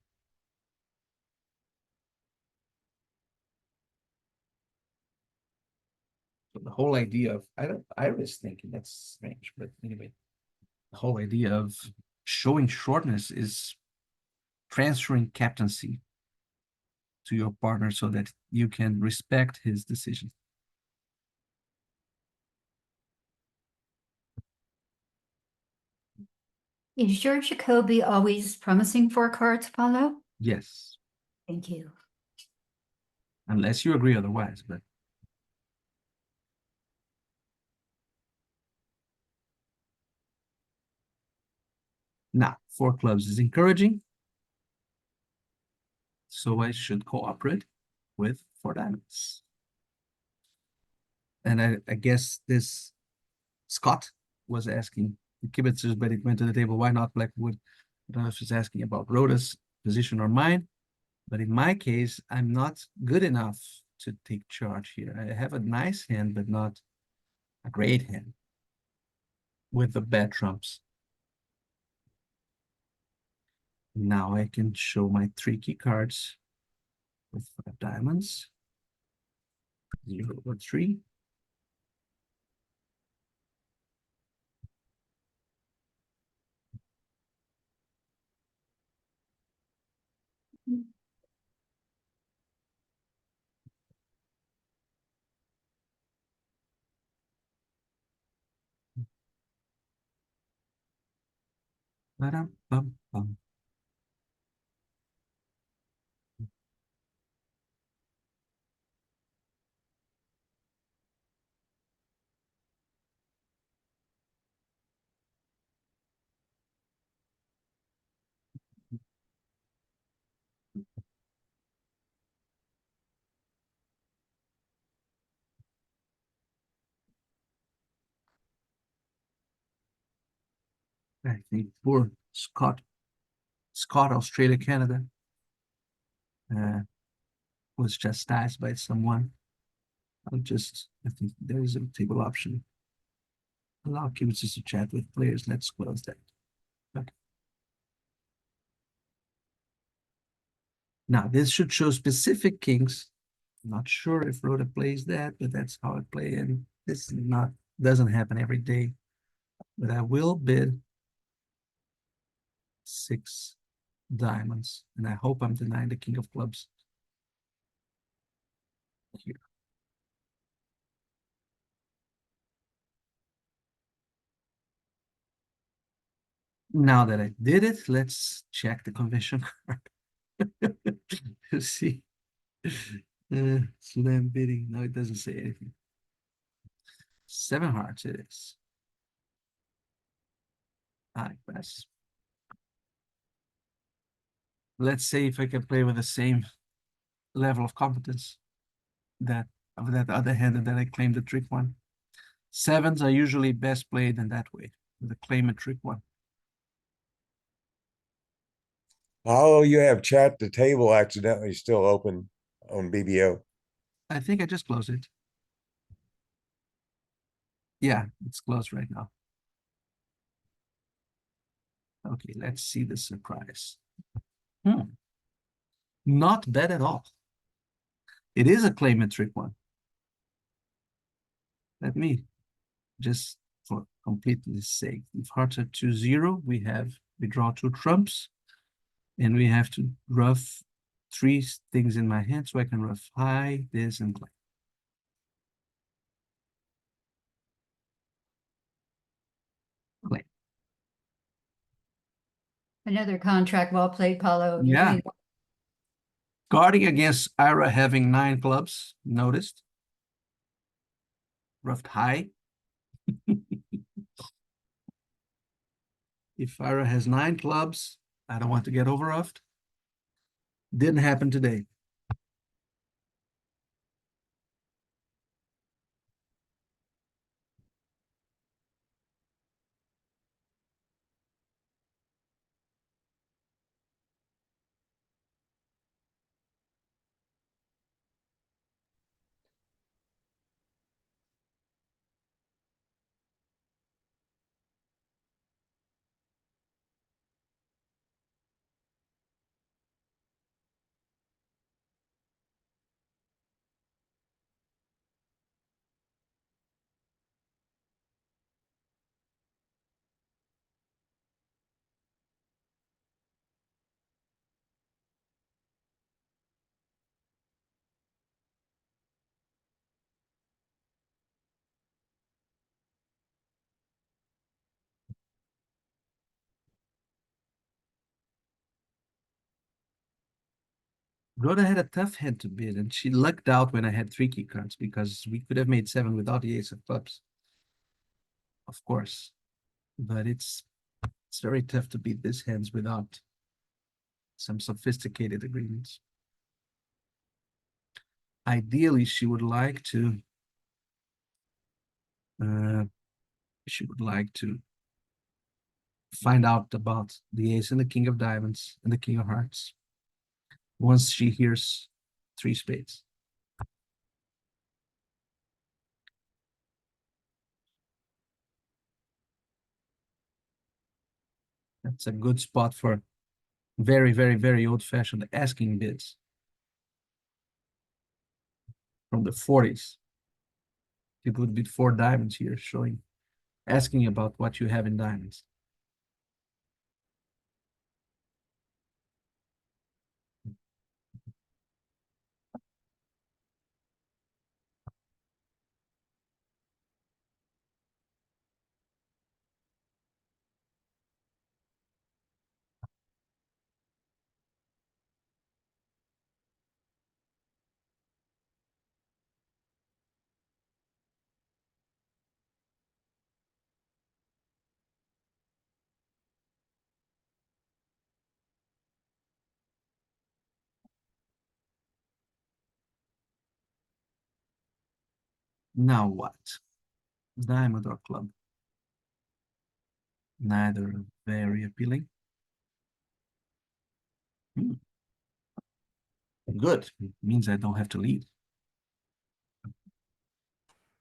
So the whole idea of, I was thinking that's strange, but anyway, the whole idea of showing shortness is transferring captaincy to your partner so that you can respect his decision. Is your Jacoby always promising 4 cards, Paulo? Yes, Thank you. unless you agree otherwise, but now 4 clubs is encouraging. So I should cooperate with 4 diamonds. And I guess this Scott was asking the kibitzers, but it went to the table. Why not Blackwood? I don't know if she's asking about Rhoda's position or mine. But in my case, I'm not good enough to take charge here. I have a nice hand, but not a great hand with the bad trumps. Now I can show my tricky cards with 5 diamonds. 0 or 3. Ba-dum-bum-bum. I think poor Scott, Australia, Canada, uh, was chastised by someone. I think there is a table option. Allow kibitzers to chat with players. Let's close that. Okay. Now, this should show specific kings. I'm not sure if Rhoda plays that, but that's how I play. And this doesn't happen every day. But I will bid 6 diamonds. And I hope I'm denying the king of clubs here. Now that I did it, let's check the convention card to see. Slam bidding. No, it doesn't say anything. 7 hearts it is. I pass. Let's see if I can play with the same level of competence that of that other hand that I claimed the trick one. 7s are usually best played in that way, with a claim a trick one. Oh, you have chat the table accidentally still open on BBO. I think I just closed it. Yeah, it's closed right now. Okay, let's see the surprise. Not bad at all. It is a claim a trick one. Let me just for completeness sake, if hearts are 2-0, we draw 2 trumps, and we have to ruff 3 things in my hand, so I can ruff high, this, and claim. Claim. Another contract well played, Paulo. You're Yeah. doing Guarding against Ira having 9 clubs, noticed. Ruffed high. If Ira has 9 clubs, I don't want to get over ruffed. Didn't happen today. Rhoda had a tough hand to bid, and she lucked out when I had 3 key cards because we could have made 7 without the ace of clubs, of course. But it's very tough to beat these hands without some sophisticated agreements. Ideally, she would like to find out about the ace and the king of diamonds and the king of hearts once she hears 3 spades. That's a good spot for very, very, very old-fashioned asking bids from the 40s. People would bid 4 diamonds here, asking about what you have in diamonds. Now what? Diamond or club? Neither very appealing. Good. It means I don't have to lead.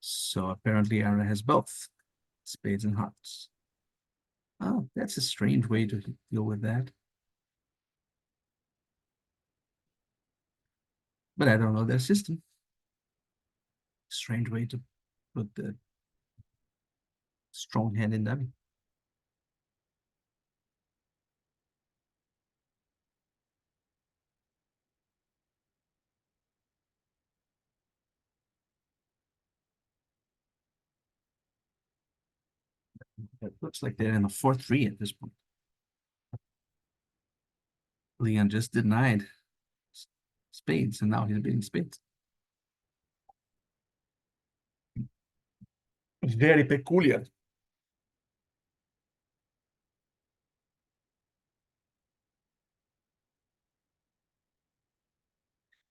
So apparently Ara has both spades and hearts. Oh, that's a strange way to deal with that. But I don't know their system. Strange way to put the strong hand in dummy. It looks like they're in the 4-3 at this point. Leon just denied spades, and now he's beating spades. Very peculiar.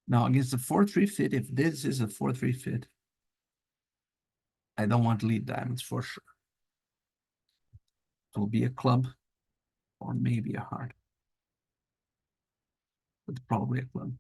Now against the 4-3 fit, if this is a 4-3 fit, I don't want lead diamonds for sure. It will be a club or maybe a heart, but probably a club.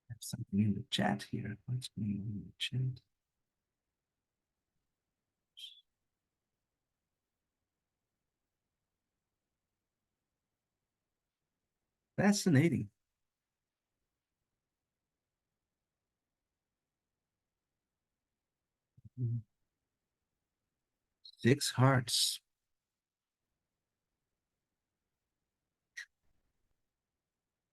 I have something in the chat here. What's going on in the chat? Fascinating. Mm. 6 hearts.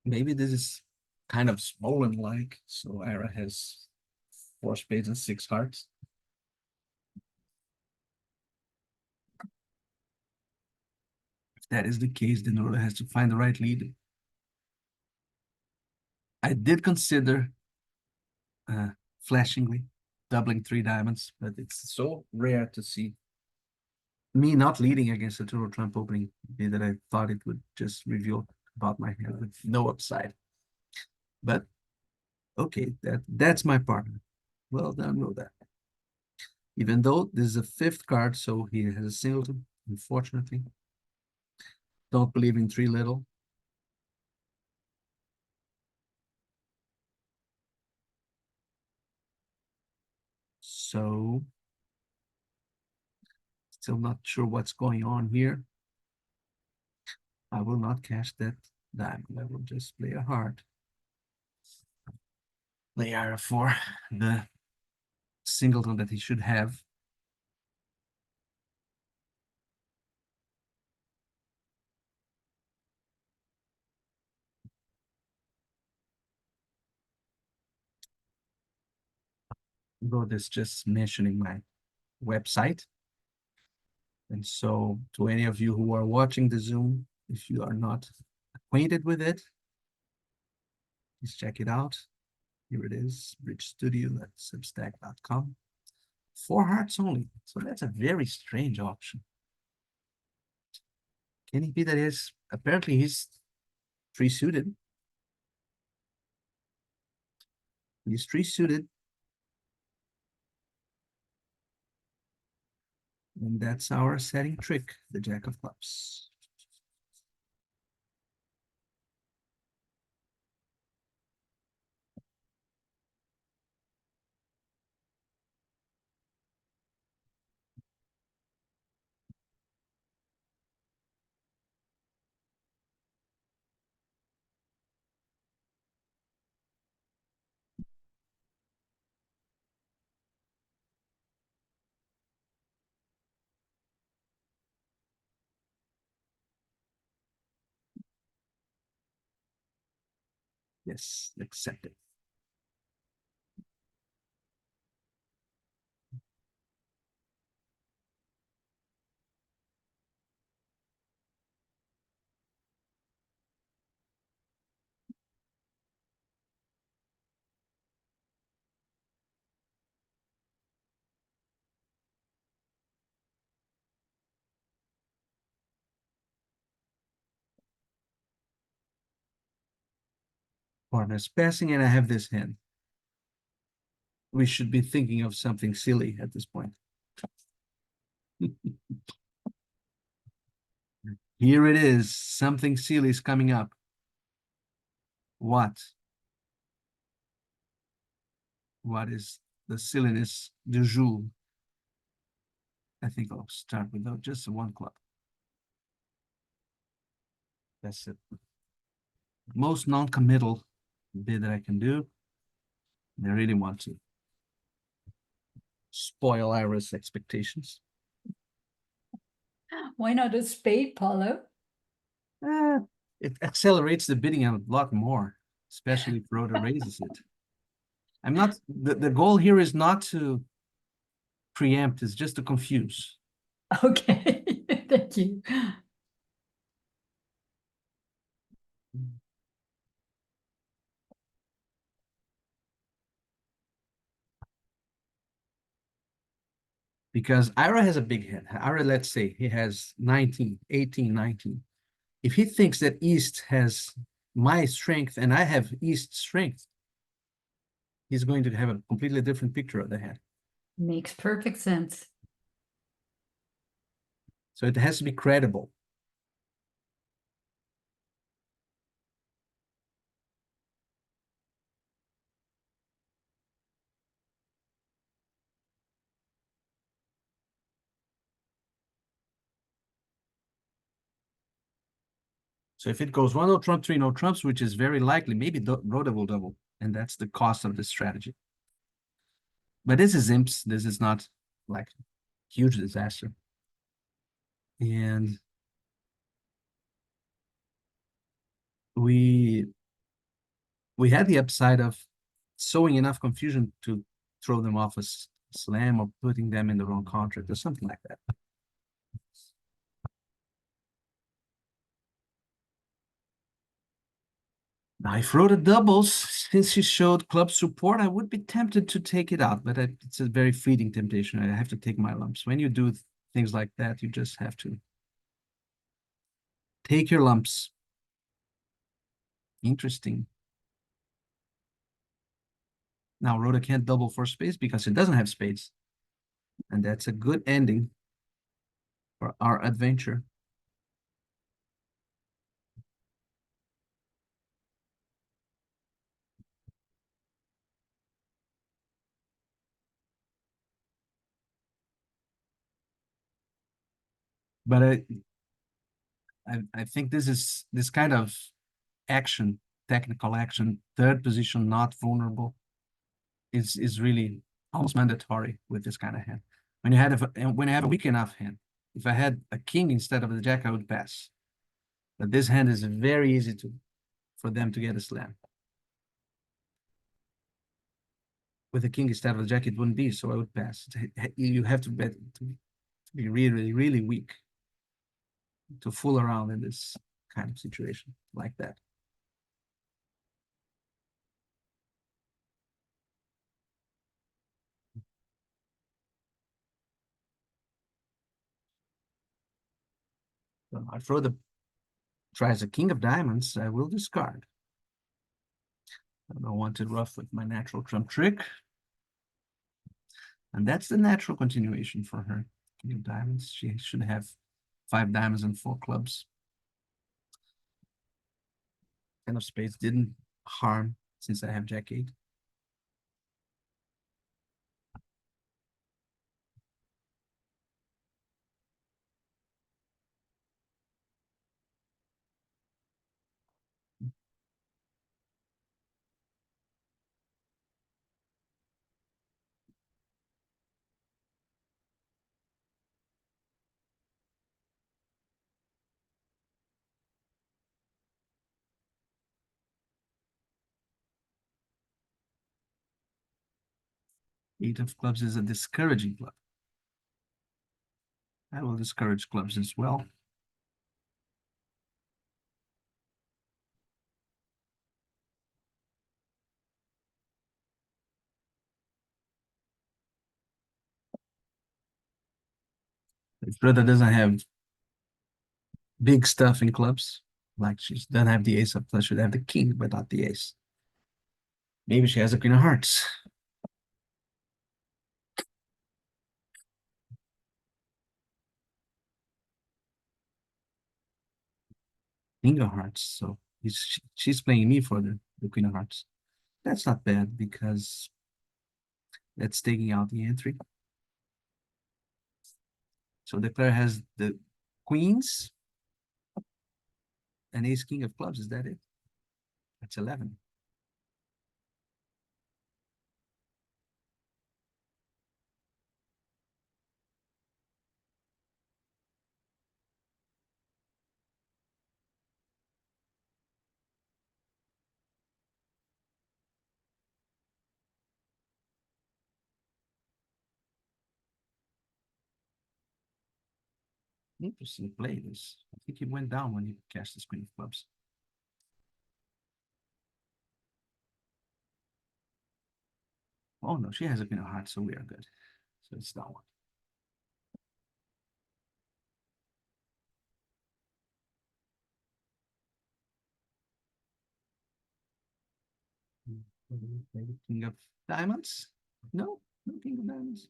Maybe this is kind of swollen-like, so Ara has 4 spades and 6 hearts. If that is the case, then Nora has to find the right lead. I did consider flashingly doubling 3 diamonds, but it's so rare to see me not leading against a Turbo Trump opening that I thought it would just reveal about my hand with no upside. But okay, that's my partner. Well done, Rhoda. Even though this is a 5th card, so he has a singleton, unfortunately. Don't believe in 3 little. So, still not sure what's going on here. I will not cash that diamond. I will just play a heart. Play IRA4, the singleton that he should have. Though this just mentioning my website. And so to any of you who are watching the Zoom, if you are not acquainted with it, please check it out. Here it is, bridgestudio.substack.com. 4 hearts only. So that's a very strange option. Can it be that apparently he's 3 suited? He's 3 suited. And that's our setting trick, the Jack of Clubs. Yes, accepted. Partner's passing, and I have this hand. We should be thinking of something silly at this point. Here it is. Something silly is coming up. What? What is the silliness du jour? I think I'll start with just one club. That's it. Most non-committal bid that I can do. I really want to spoil Ira's expectations. Why not a spade, Paulo? It accelerates the bidding a lot more, especially if Rhoda raises it. I'm not, the goal here is not to preempt, it's just to confuse. Okay, thank you. Because Ira has a big hand. Ira, let's say he has 19, 18, 19. If he thinks that East has my strength and I have East strength, he's going to have a completely different picture of the hand. Makes perfect sense. So it has to be credible. So if it goes 1 no trump, 3 no trumps, which is very likely, maybe Rhoda will double. And that's the cost of this strategy. But this is imps. This is not like huge disaster. And we had the upside of sowing enough confusion to throw them off a slam or putting them in the wrong contract or something like that. Now, if Rhoda doubles, since she showed club support, I would be tempted to take it out, but it's a very fleeting temptation. I have to take my lumps. When you do things like that, you just have to take your lumps. Interesting. Now, Rhoda can't double for spades because it doesn't have spades. And that's a good ending for our adventure. But I think this kind of action, technical action, third position, not vulnerable, is really almost mandatory with this kind of hand. When you have a weak enough hand, if I had a king instead of the jack, I would pass. But this hand is very easy for them to get a slam. With a king instead of a jack, it wouldn't be, so I would pass. You have to bet to be really, really weak to fool around in this kind of situation like that. So I throw the tries a king of diamonds, I will discard. I don't want to rough with my natural trump trick. And that's the natural continuation for her. King of diamonds, she should have 5 diamonds and 4 clubs. Ten of spades didn't harm since I have jack 8. Eight of clubs is a discouraging club. I will discourage clubs as well. If brother doesn't have big stuff in clubs, like she doesn't have the ace of clubs, should have the king, but not the ace. Maybe she has a queen of hearts. King of hearts, so she's playing me for the queen of hearts. That's not bad because that's taking out the entry. So the player has the queens and ace king of clubs. Is that it? That's 11. Interesting play this. I think he went down when he cashed his queen of clubs. Oh no, she has a queen of hearts, so we are good. So it's that one. King of diamonds? No, no king of diamonds.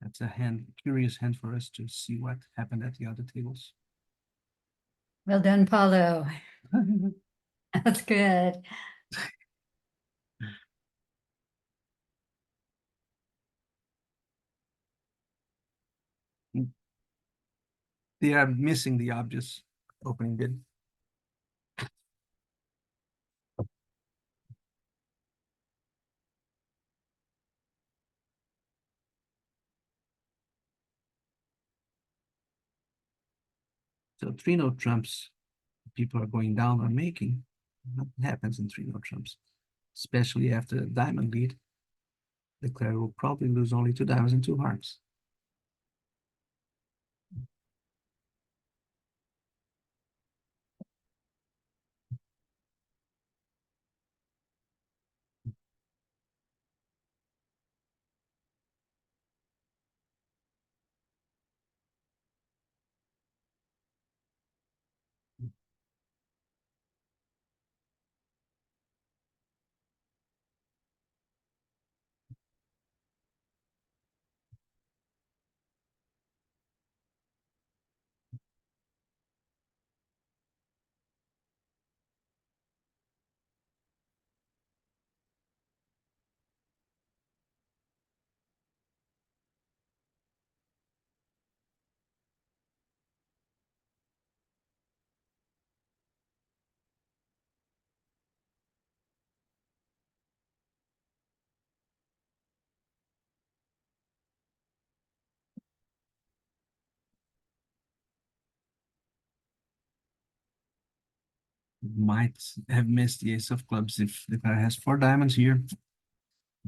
That's a hand, curious hand for us to see what happened at the other tables. Well done, Paulo. That's good. They are missing the obvious opening bid. So 3-note trumps, people are going down or making. Nothing happens in 3-note trumps, especially after a diamond lead. The player will probably lose only 2 diamonds and 2 hearts. Might have missed the ace of clubs if the player has 4 diamonds here.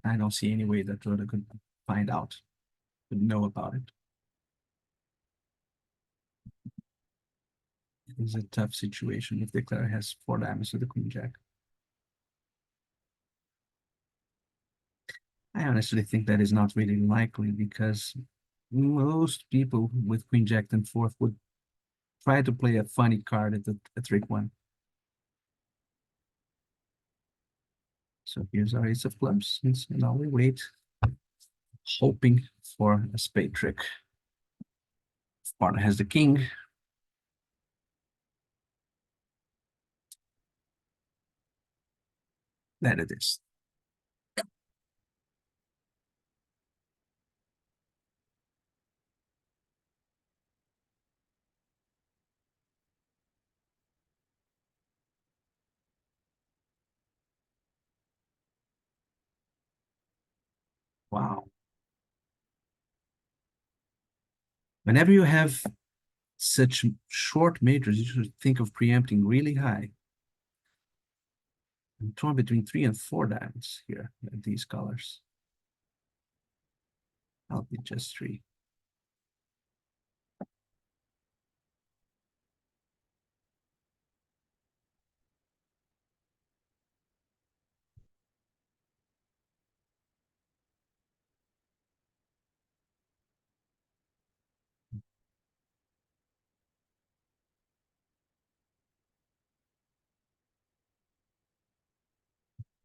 I don't see any way that Rhoda could find out, could know about it. It is a tough situation if the player has 4 diamonds with the queen jack. I honestly think that is not really likely because most people with queen jack and fourth would try to play a funny card at the trick one. So here's our ace of clubs, and now we wait, hoping for a spade trick. If partner has the king, that it is. Wow. Whenever you have such short majors, you should think of preempting really high. I'm torn between 3 and 4 diamonds here at these colors. I'll be just 3.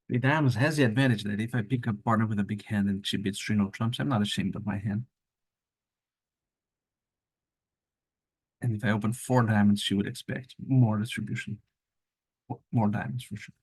The diamonds has the advantage that if I pick a partner with a big hand and she beats 3 no trumps, I'm not ashamed of my hand. And if I open 4 diamonds, she would expect more distribution, more diamonds for sure.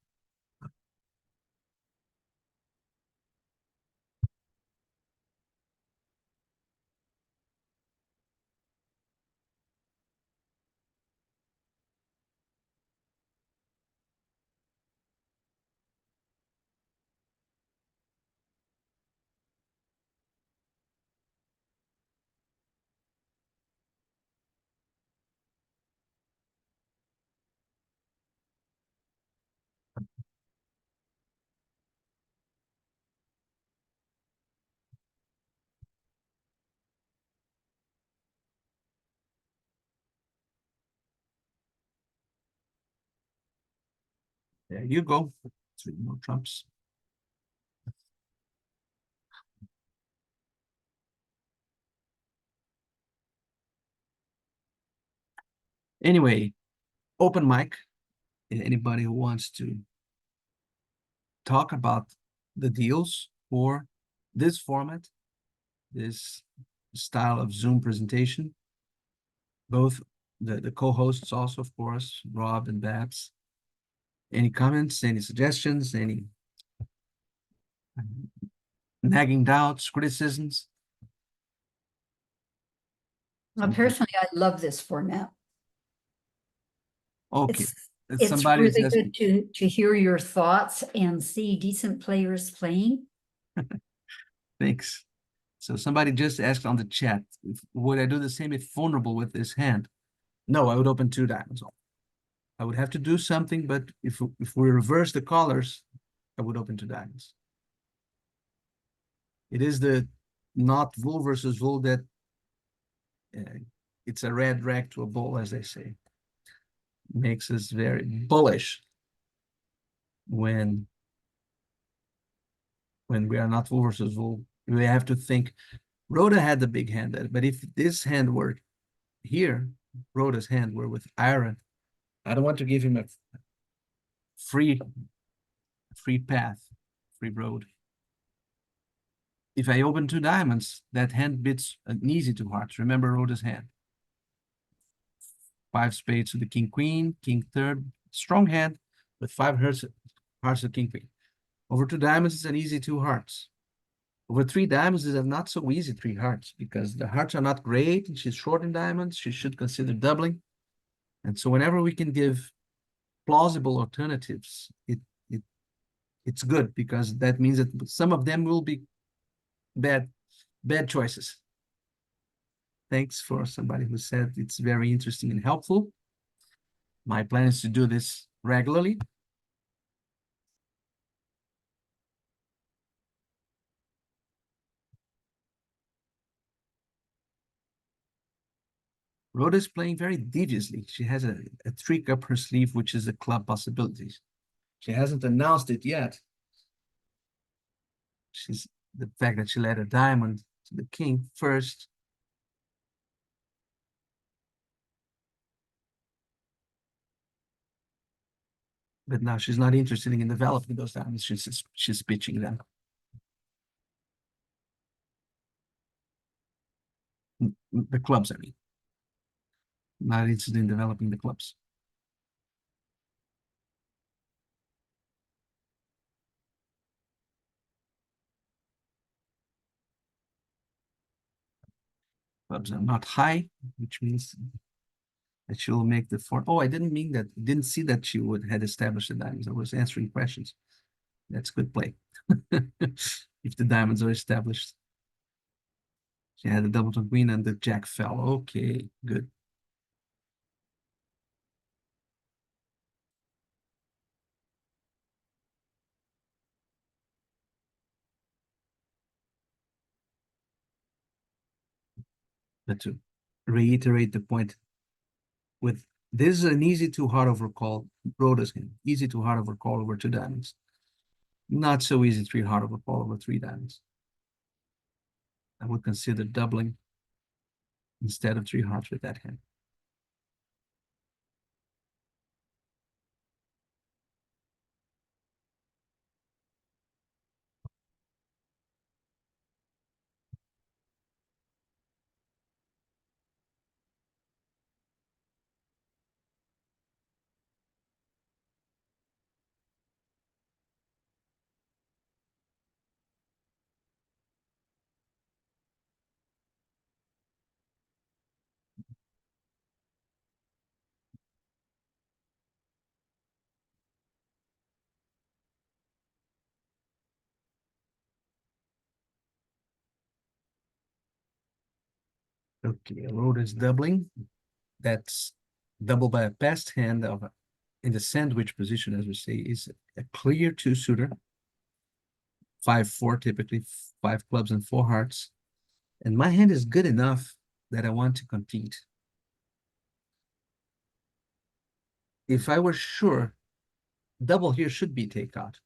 There you go. 3 no trumps. Anyway, open mic. Anybody who wants to talk about the deals or this format, this style of Zoom presentation, both the co-hosts also, of course, Rob and Babs. Any comments, any suggestions, any nagging doubts, criticisms? Personally, I love this format. Okay. It's Somebody's really asking. good to hear your thoughts and see decent players playing. Thanks. So somebody just asked on the chat, would I do the same if vulnerable with this hand? No, I would open 2 diamonds. I would have to do something, but if we reverse the colors, I would open 2 diamonds. It is the not bull versus bull that it's a red rag to a bull, as they say. Makes us very bullish when we are not bull versus bull. We have to think. Rhoda had the big hand, but if this hand were here, Rhoda's hand were with iron, I don't want to give him a free path, free road. If I open 2 diamonds, that hand beats an easy 2 hearts. Remember Rhoda's hand. 5 spades to the king queen, king third, strong hand with 5 hearts to king queen. Over 2 diamonds is an easy 2 hearts. Over 3 diamonds is a not so easy 3 hearts because the hearts are not great and she's short in diamonds. She should consider doubling. And so whenever we can give plausible alternatives, it's good because that means that some of them will be bad choices. Thanks for somebody who said it's very interesting and helpful. My plan is to do this regularly. Rhoda is playing very deviously. She has a trick up her sleeve, which is a club possibilities. She hasn't announced it yet. She's the fact that she led a diamond to the king first. But now she's not interested in developing those diamonds. She's pitching them. The clubs, I mean. Not interested in developing the clubs. Clubs are not high, which means that she will make the four. Oh, I didn't mean that. Didn't see that she would had established the diamonds. I was answering questions. That's good play. If the diamonds are established. She had the doubleton queen and the jack fell. Okay, good. But to reiterate the point, with this is an easy to heart over call, Rhoda's hand. Easy to heart over call over two diamonds. Not so easy three heart over call over three diamonds. I would consider doubling instead of three hearts with that hand. Okay, Rhoda is doubling. That's double by a passed hand of in the sandwich position, as we say, is a clear two suitor. 5-4 typically, five clubs and four hearts. And my hand is good enough that I want to compete. If I were sure, double here should be takeout.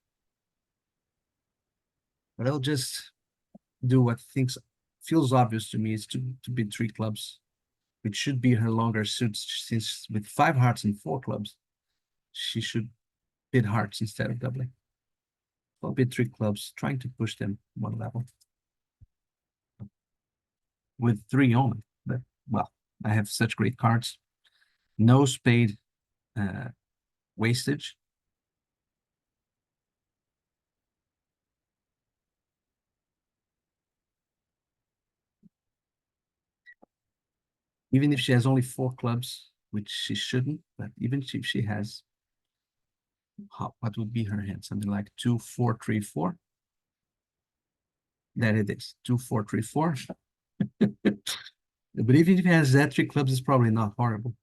But I'll just do what feels obvious to me is to bid three clubs, which should be her longer suits, since with five hearts and four clubs, she should bid hearts instead of doubling. I'll bid three clubs, trying to push them one level. With three only, but well, I have such great cards. No spade wastage. Even if she has only four clubs, which she shouldn't, but even if she has, what would be her hand? Something like 2-4-3-4. That it is 2-4-3-4. But even if he has that three clubs, it's probably not horrible.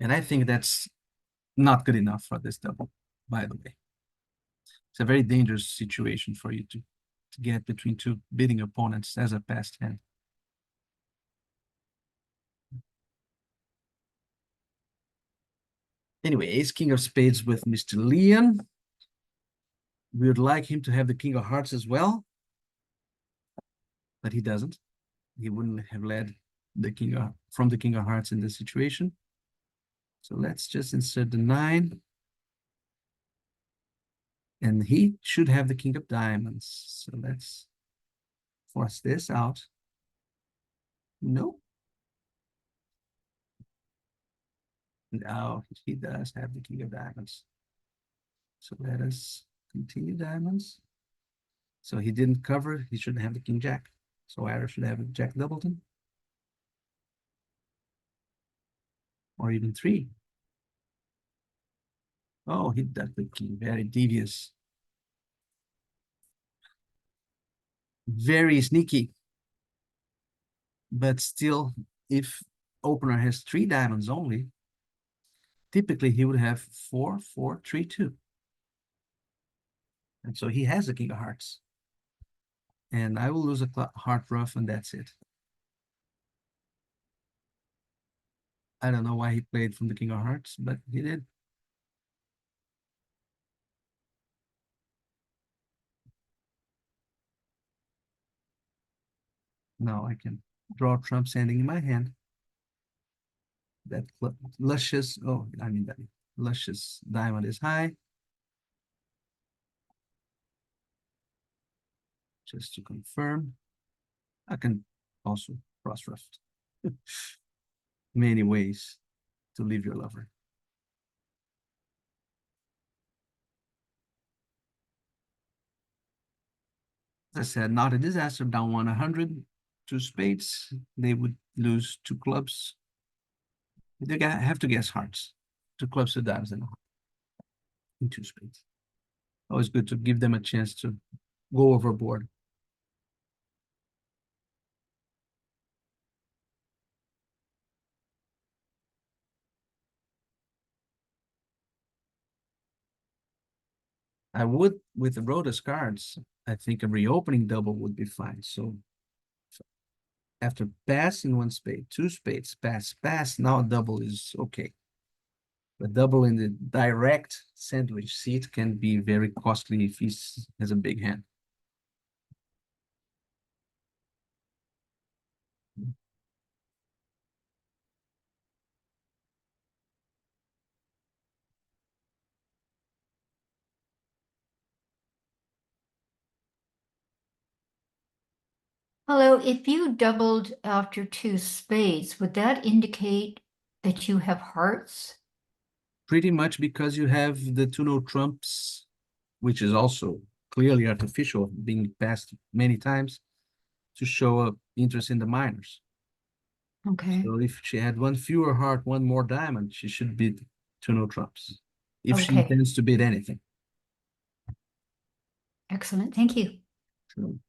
And I think that's not good enough for this double, by the way. It's a very dangerous situation for you to get between two bidding opponents as a passed hand. Anyway, ace king of spades with Mr. Leon. We would like him to have the king of hearts as well, but he doesn't. He wouldn't have led the king of from the king of hearts in this situation. So let's just insert the 9. And he should have the king of diamonds. So let's force this out. No. No, he does have the king of diamonds. So let us continue diamonds. So he didn't cover, he shouldn't have the king jack. So either should have a jack doubleton. Or even 3. Oh, he ducked the king, very devious. Very sneaky. But still, if opener has 3 diamonds only, typically he would have 4, 4, 3, 2. And so he has a king of hearts. And I will lose a heart ruff, and that's it. I don't know why he played from the king of hearts, but he did. Now I can draw trumps ending in my hand. That luscious, oh, I mean that luscious diamond is high. Just to confirm, I can also cross ruff. Many ways to leave your lover. As I said, not a disaster, down 100, 2 spades, they would lose 2 clubs. They have to guess hearts. 2 clubs, 2 diamonds, and a heart in 2 spades. Always good to give them a chance to go overboard. I would, with the Rhoda's cards, I think a reopening double would be fine. So after pass in 1 spade, 2 spades, pass, pass, now a double is okay. A double in the direct sandwich seat can be very costly if he has a big hand. Hello, if you doubled after 2 spades, would that indicate that you have hearts? Pretty much because you have the 2 no trumps, which is also clearly artificial, being passed many times to show up interest in the minors. Okay. So if she had 1 fewer heart, 1 more diamond, she should bid 2 no trumps. If she Okay. intends to bid anything. Excellent. Thank you. So,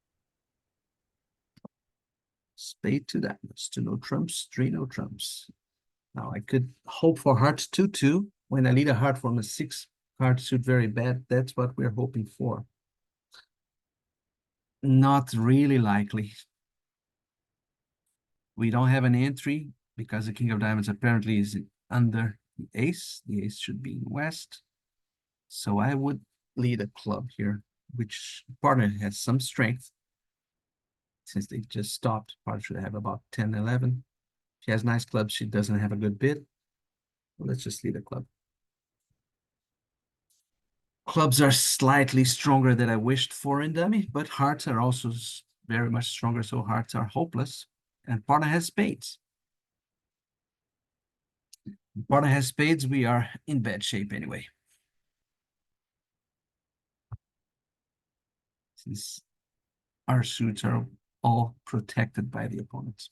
spade 2 diamonds, 2 no trumps, 3 no trumps. Now I could hope for hearts 2-2 when I lead a heart from a 6 card suit very bad. That's what we're hoping for. Not really likely. We don't have an entry because the king of diamonds apparently is under the ace. The ace should be in west. So I would lead a club here, which partner has some strength. Since they just stopped, partner should have about 10, 11. She has nice clubs. She doesn't have a good bid. Well, let's just lead a club. Clubs are slightly stronger than I wished for in dummy, but hearts are also very much stronger, so hearts are hopeless. And partner has spades. Partner has spades, we are in bad shape anyway. Since our suits are all protected by the opponents.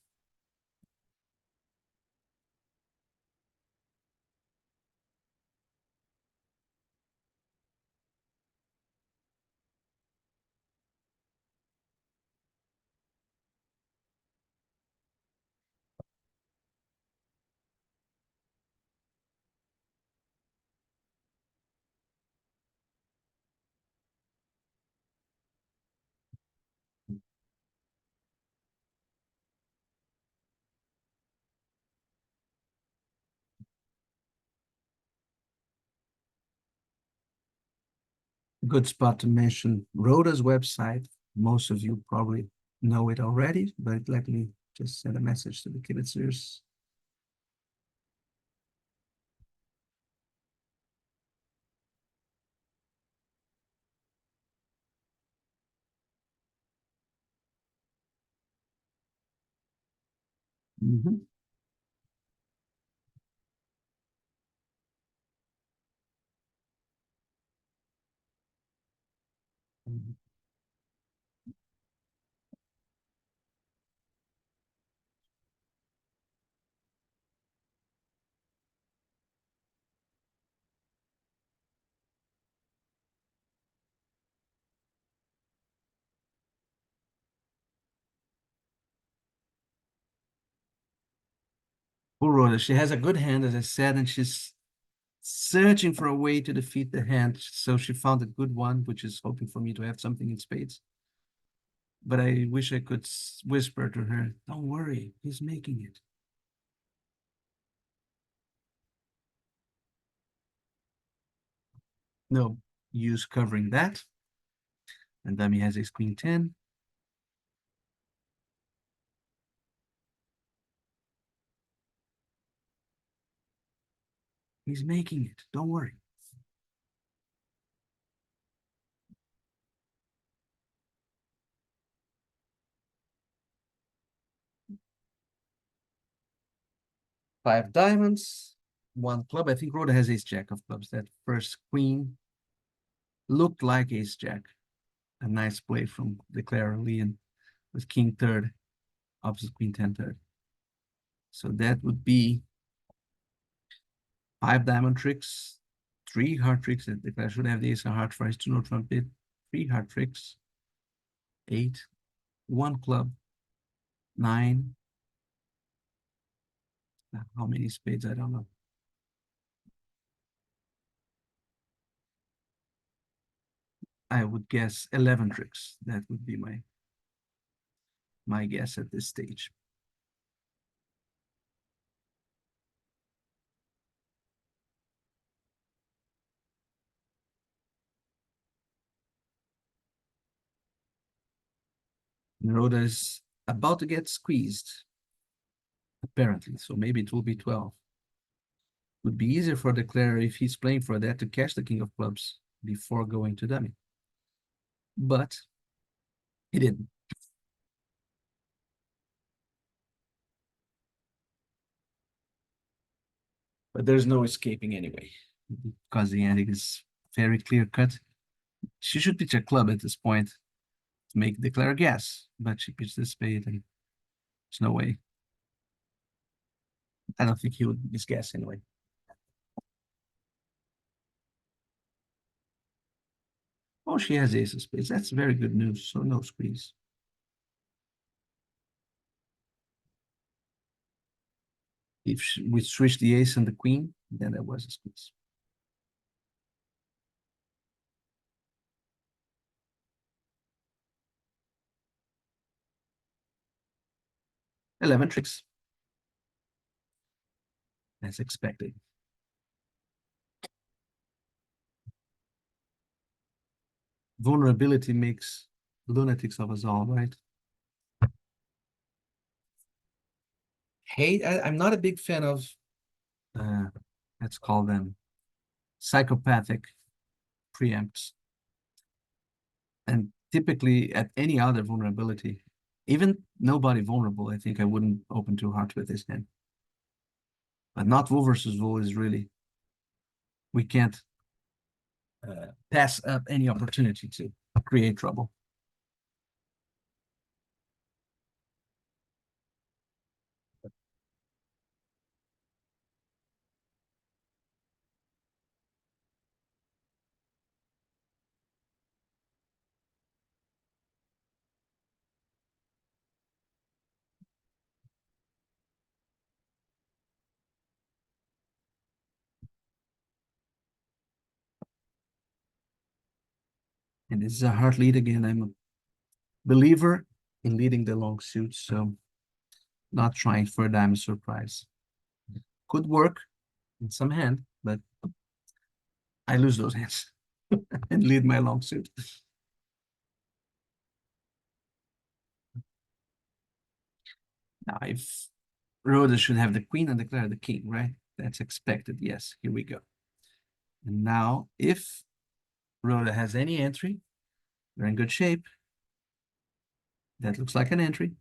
Good spot to mention Rhoda's website. Most of you probably know it already, but let me just send a message to the kibitzers. Mhm. Poor Rhoda, she has a good hand, as I said, and she's searching for a way to defeat the hand. So she found a good one, which is hoping for me to have something in spades. But I wish I could whisper to her, don't worry, he's making it. No use covering that. And dummy has ace queen 10. He's making it, don't worry. Five diamonds, one club. I think Rhoda has ace jack of clubs. That first queen looked like ace jack. A nice play from the Clara Leon with king third, opposite queen 10 third. So that would be five diamond tricks, three heart tricks. The Clara should have the ace of heart for his 2-note trumpet, three heart tricks, eight, one club, nine. How many spades? I don't know. I would guess 11 tricks. That would be my guess at this stage. Rhoda is about to get squeezed, apparently. So maybe it will be 12. Would be easier for the Declare if he's playing for that to catch the king of clubs before going to dummy. But he didn't. But there's no escaping anyway, because the ending is very clear cut. She should pitch a club at this point to make Declare a guess, but she pitched the spade and there's no way. I don't think he would misguess anyway. Oh, she has ace of spades. That's very good news. So no squeeze. If we switch the ace and the queen, then there was a squeeze. $11 tricks. As expected. Vulnerability makes lunatics of us all, right? Hate, I'm not a big fan of, let's call them psychopathic preempts. And typically at any other vulnerability, even nobody vulnerable, I think I wouldn't open too hard with this hand. But not Vull versus Vull is really, we can't pass up any opportunity to create trouble. And this is a hard lead again. I'm a believer in leading the long suits, so not trying for a diamond surprise. Could work in some hand, but I lose those hands and lead my long suit. Now, if Rhoda should have the queen and declare the king, right? That's expected. Yes, here we go. And now, if Rhoda has any entry, we're in good shape. That looks like an entry.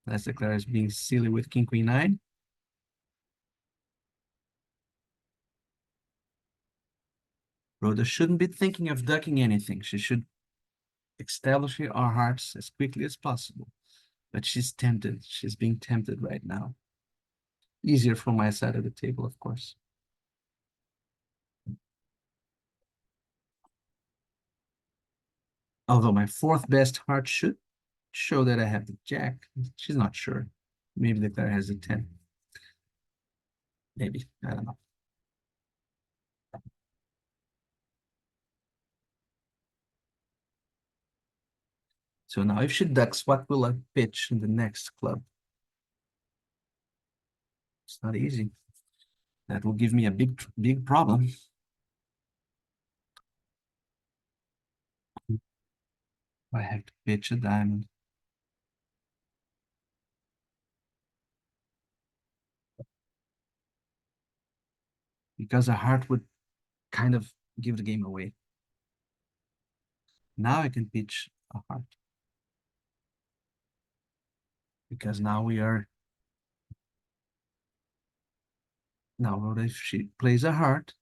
Let's declare as being silly with king, queen, 9. Rhoda shouldn't be thinking of ducking anything. She should establish our hearts as quickly as possible. But she's tempted. She's being tempted right now. Easier from my side of the table, of course. Although my fourth best heart should show that I have the jack. She's not sure. Maybe the player has a 10. Maybe, I don't know. So now if she ducks, what will I pitch in the next club? It's not easy. That will give me a big problem. I have to pitch a diamond. Because a heart would kind of give the game away. Now I can pitch a heart. Because now we are. Now, what if she plays a heart?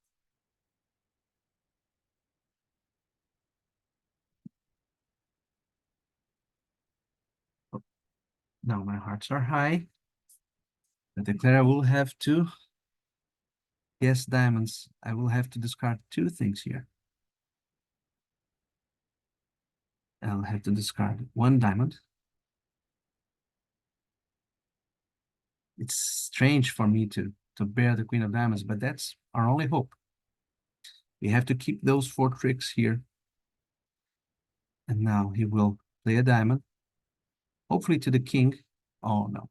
Now my hearts are high. I declare I will have to guess diamonds. I will have to discard two things here. I'll have to discard one diamond. It's strange for me to bear the queen of diamonds, but that's our only hope. We have to keep those 4 tricks here. And now he will play a diamond, hopefully to the king. Oh no.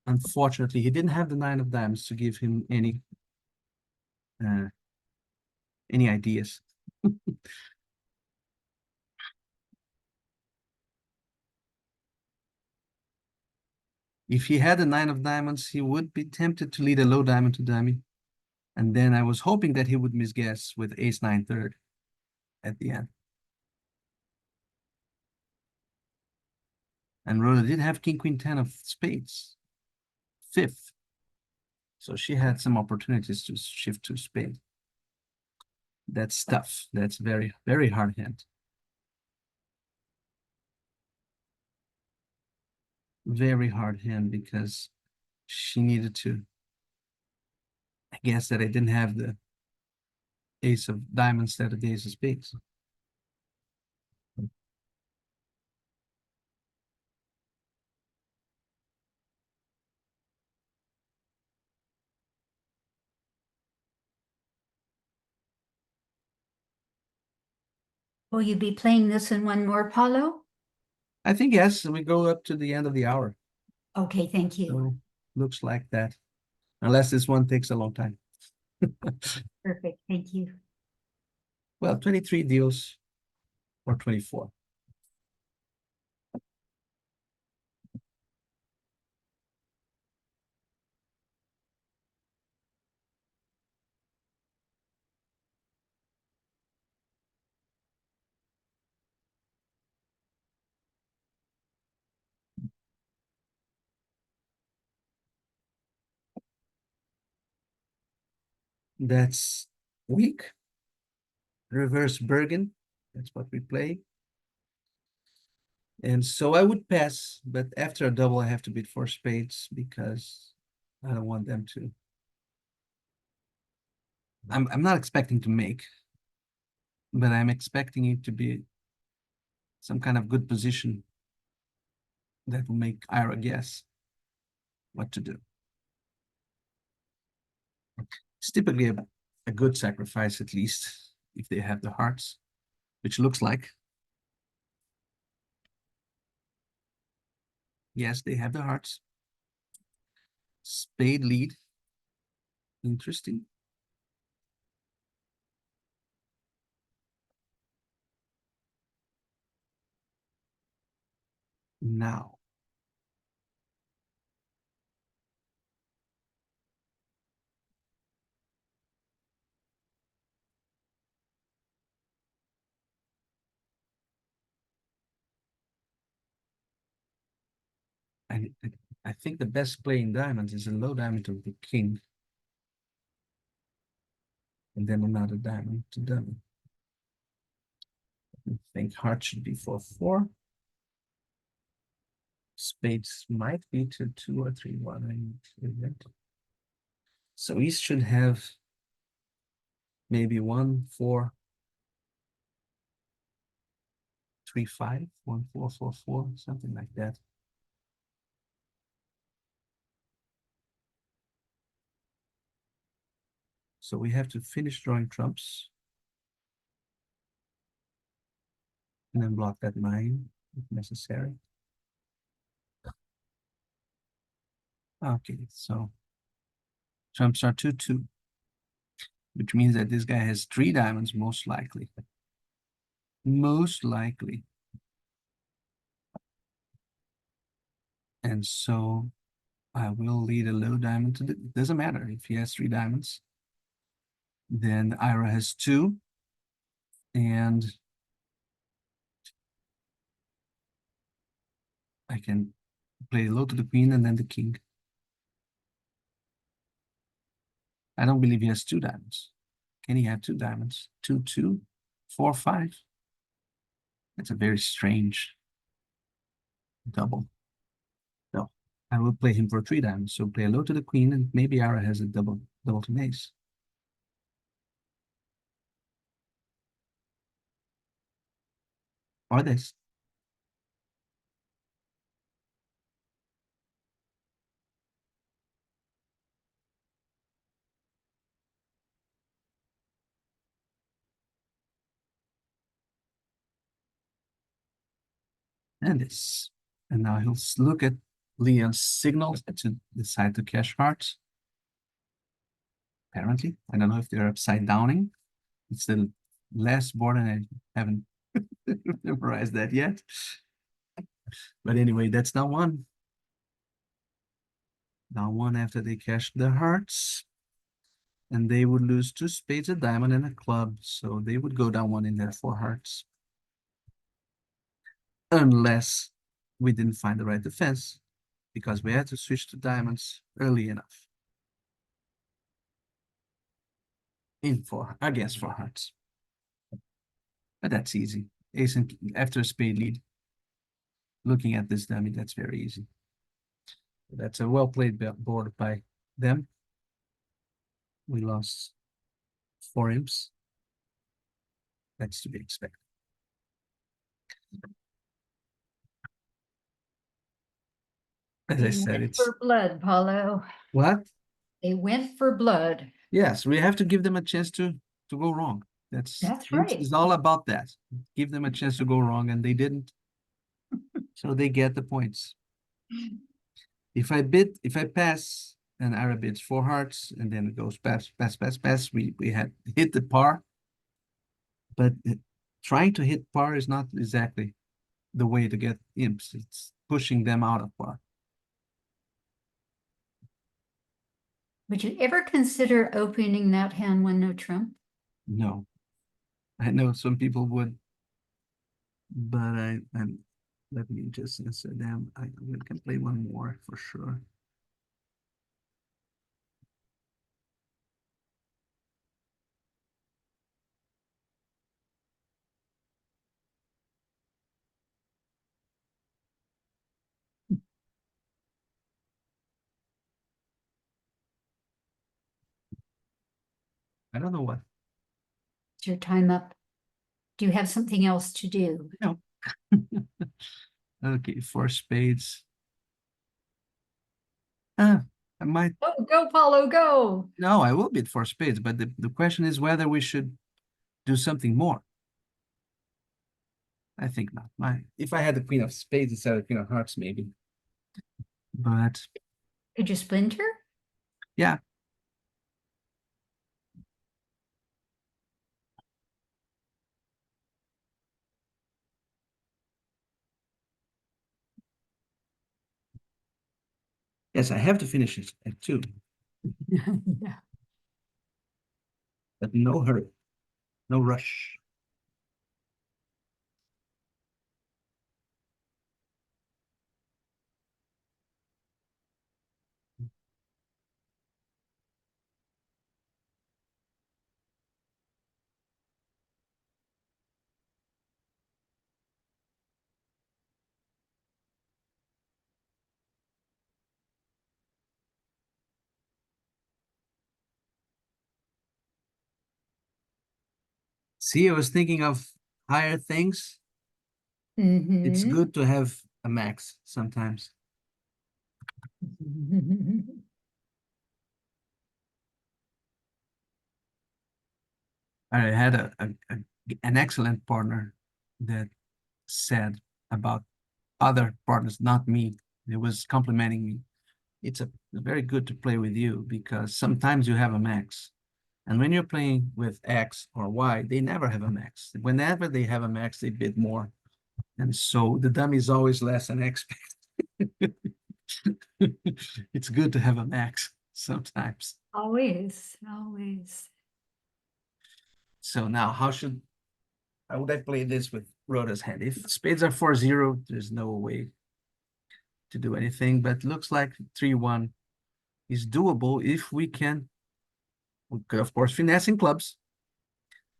Unfortunately, he didn't have the 9 of diamonds to give him any ideas. If he had a 9 of diamonds, he would be tempted to lead a low diamond to dummy. And then I was hoping that he would misguess with ace 9 third at the end. And Rhoda did have king queen 10 of spades, 5th. So she had some opportunities to shift to spade. That's tough. That's very, very hard hand. Very hard hand because she needed to. I guess that I didn't have the ace of diamonds instead of the ace of spades. Will you be playing this in one more, Paulo? I think yes, we go up to the end of the hour. Okay, thank you. So looks like that. Unless this one takes a long time. Perfect, thank you. Well, 23 deals or 24. That's weak. Reverse Bergen. That's what we play. And so I would pass, but after a double, I have to bid 4 spades because I don't want them to. I'm not expecting to make, but I'm expecting it to be some kind of good position that will make Ira guess what to do. It's typically a good sacrifice, at least, if they have the hearts, which looks like. Yes, they have the hearts. Spade lead. Interesting. Now. I think the best play in diamonds is a low diamond to the king. And then another diamond to dummy. I think heart should be 4-4. Spades might be to 2 or 3-1. I need to admit. So East should have maybe 1-4, 3-5, 1-4-4-4, something like that. So we have to finish drawing trumps. And then block that 9 if necessary. Okay, so trumps are 2-2, which means that this guy has 3 diamonds, most likely. Most likely. And so I will lead a low diamond to the, doesn't matter if he has 3 diamonds. Then Ira has 2. And I can play low to the queen and then the king. I don't believe he has 2 diamonds. Can he have 2 diamonds? 2, 2, 4, 5. That's a very strange double. No, I will play him for 3 diamonds. So play low to the queen, and maybe Ira has a double to ace. Or this. And this. And now he'll look at Leon's signals to decide to cash hearts. Apparently, I don't know if they're upside downing. It's the last board, and I haven't memorized that yet. But anyway, that's now 1. Now 1 after they cash their hearts. And they would lose 2 spades, a diamond, and a club. So they would go down 1 in their 4 hearts. Unless we didn't find the right defense, because we had to switch to diamonds early enough. Against 4 hearts. But that's easy. Ace and after a spade lead. Looking at this dummy, that's very easy. That's a well-played board by them. We lost 4 imps. That's to be expected. As I They said, went it's for blood, Paulo. what? They went for blood. Yes, we have to give them a chance to go wrong. That's right. It's all about that. Give them a chance to go wrong, and they didn't. So they get the points. If I pass, and Ira bids 4 hearts, and then it goes pass, pass, pass, pass. We had hit the par, but trying to hit par is not exactly the way to get imps. It's pushing them out of par. Would you ever consider opening that hand when no trump? No, I know some people would, but I'm let me just answer them. I can play 1 more for sure. I don't know what. Is your time up? Do you have something else to do? No. Okay, 4 spades. I might. Oh, go, Paulo, go. No, I will bid 4 spades, but the question is whether we should do something more. I think not. If I had the queen of spades instead of the queen of hearts, maybe. But Could you splinter? yeah. Yes, I have to finish it at 2, Yeah. but no hurry, no rush. See, I was thinking of higher things. It's Mm-hmm. good to have a max sometimes. I had an excellent partner that said about other partners, not me. It was complimenting me. It's very good to play with you because sometimes you have a max. And when you're playing with X or Y, they never have a max. Whenever they have a max, they bid more. And so the dummy is always less than X. It's good to have a max sometimes. Always, always. So now how would I play this with Rhoda's hand? If spades are 4-0, there's no way to do anything, but looks like 3-1 is doable if we could of course finessing clubs,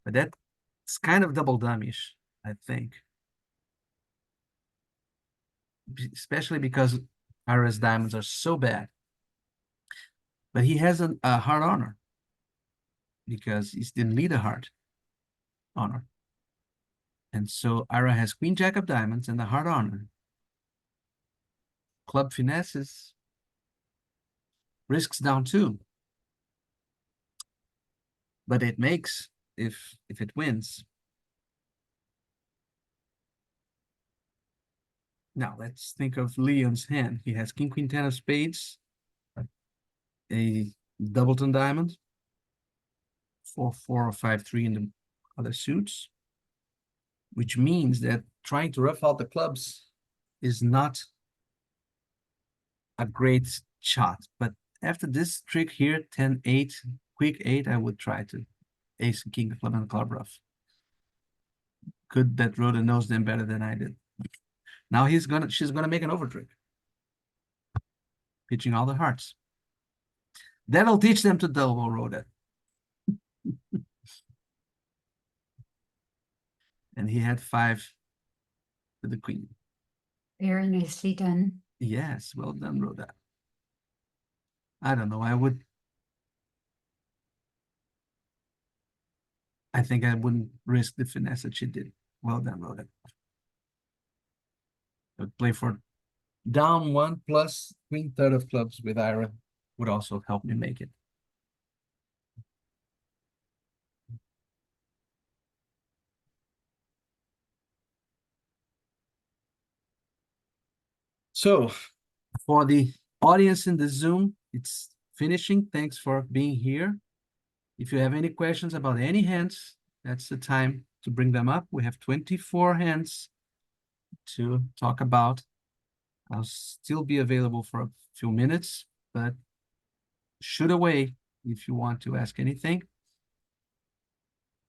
but that's kind of double dummish, I think. Especially because Ira's diamonds are so bad. But he has a heart honor because he didn't lead a heart honor. And so Ira has queen jack of diamonds and the heart honor. Club finesses, risks down 2. But it makes if it wins. Now let's think of Leon's hand. He has king, queen, 10 of spades, a doubleton diamond, 4-4 or 5-3 in the other suits, which means that trying to rough out the clubs is not a great shot. But after this trick here, 10-8, quick 8, I would try to ace and king the club and the club rough. Good that Rhoda knows them better than I did. Now she's gonna make an over trick, pitching all the hearts. That'll teach them to double Rhoda. And he had 5 with the queen. Very nicely done. Yes, well done, Rhoda. I don't know. I think I wouldn't risk the finesse that she did. Well done, Rhoda. I would play for down 1 plus queen third of clubs with Ira would also help me make it. So for the audience in the Zoom, it's finishing. Thanks for being here. If you have any questions about any hands, that's the time to bring them up. We have 24 hands to talk about. I'll still be available for a few minutes, but shoot away if you want to ask anything. It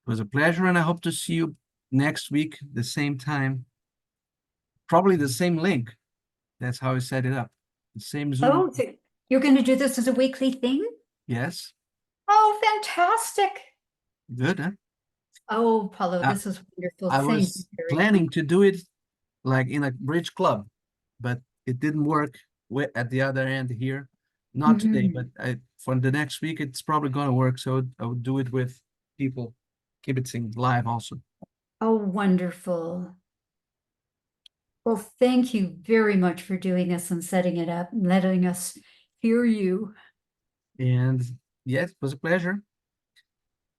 was a pleasure, and I hope to see you next week, the same time. Probably the same link. That's how I set it up. The same Zoom. Oh, so you're going to do this as a weekly thing? Yes. Oh, fantastic. Good, huh? Oh, Paulo, Uh, this is wonderful. I Thank you was very planning much. to do it like in a bridge club, but it didn't work at the other end here. Not today, but for the next week, it's probably going to work. So I would do it with people kibitzing live also. Oh, wonderful. Well, thank you very much for doing this and setting it up and letting us hear you. And yes, it was a pleasure.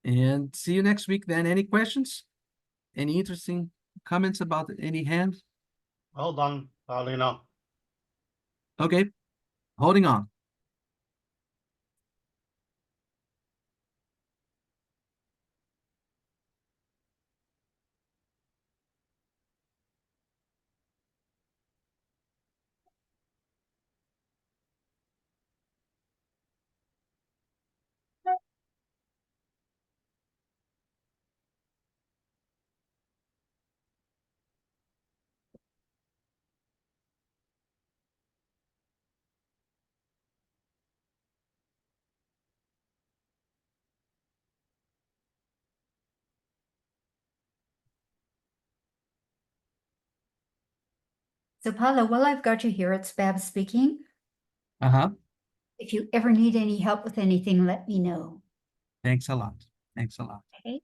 And see you next week then. Any questions? Any interesting comments about any hand? Well done, Paulino. Okay, holding on. So, Paulo, while I've got you here, it's Bab speaking. Uh-huh. If you ever need any help with anything, let me know. Thanks a lot. Thanks a lot. Okay.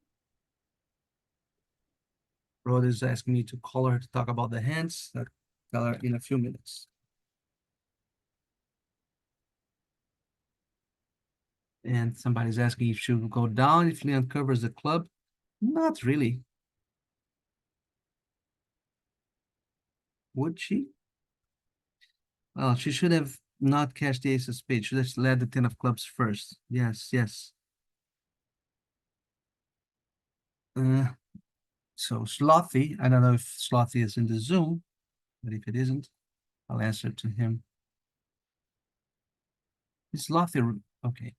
Rhoda is asking me to call her to talk about the hands. I'll tell her in a few minutes. And somebody's asking if she will go down if Leon covers the club. Not really. Would she? Well, she should have not cashed the ace of spades. Should have led the 10 of clubs first. Yes, yes. So Slothy, I don't know if Slothy is in the Zoom, but if it isn't, I'll answer to him. Is Slothy okay?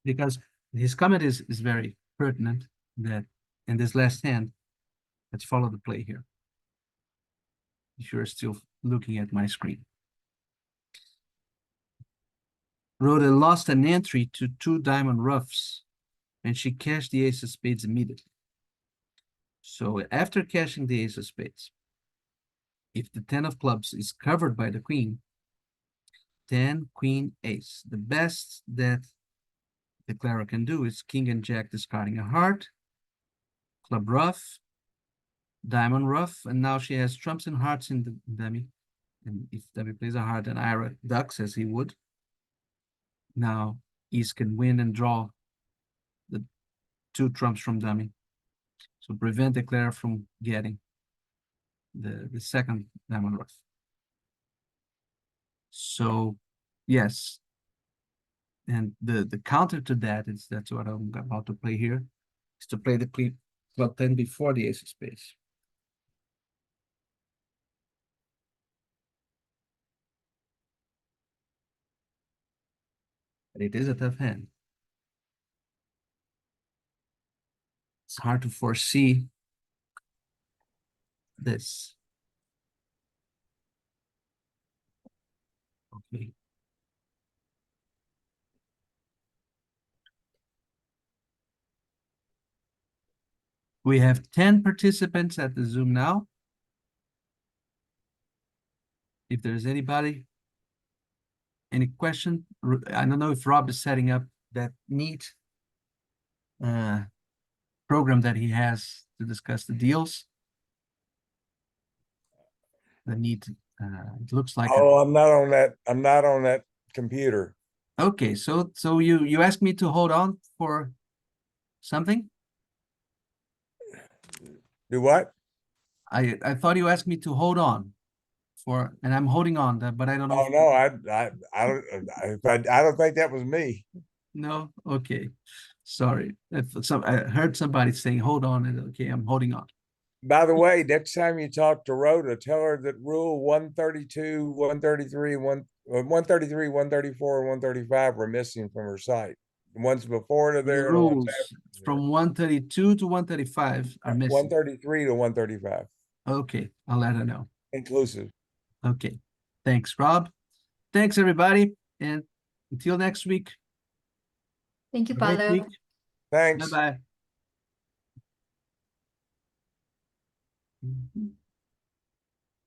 Because his comment is very pertinent that in this last hand, let's follow the play here. If you're still looking at my screen. Rhoda lost an entry to 2 diamond ruffs, and she cashed the ace of spades immediately. So after cashing the ace of spades, if the 10 of clubs is covered by the queen, 10, queen, ace. The best that the Clara can do is king and jack discarding a heart, club ruff, diamond ruff, and now she has trumps and hearts in the dummy. And if dummy plays a heart, then Ira ducks as he would. Now East can win and draw the 2 trumps from dummy. So prevent the Clara from getting the second diamond ruff. So yes. And the counter to that is that's what I'm about to play here, is to play the club 10 before the ace of spades. But it is a tough hand. It's hard to foresee this. Okay. We have 10 participants at the Zoom now. If there's anybody, any question, I don't know if Rob is setting up that neat program that he has to discuss the deals. The neat, it looks like. Oh, I'm not on that. I'm not on that computer. Okay, so you asked me to hold on for something? Do what? I thought you asked me to hold on for, and I'm holding on, but I don't know. Oh no, I don't think that was me. No, okay, sorry. I heard somebody saying hold on, and okay, I'm holding on. By the way, next time you talk to Rhoda, tell her that rule 132, 133, 133, 134, and 135 were missing from her site. The ones before it are The there, and the ones rules after. from 132 to 135 are missing. 133 to 135, Okay, I'll let her know. inclusive. Okay, thanks, Rob. Thanks, everybody, and until next week. Thank you, Great Paulo. week. Thanks. Bye-bye.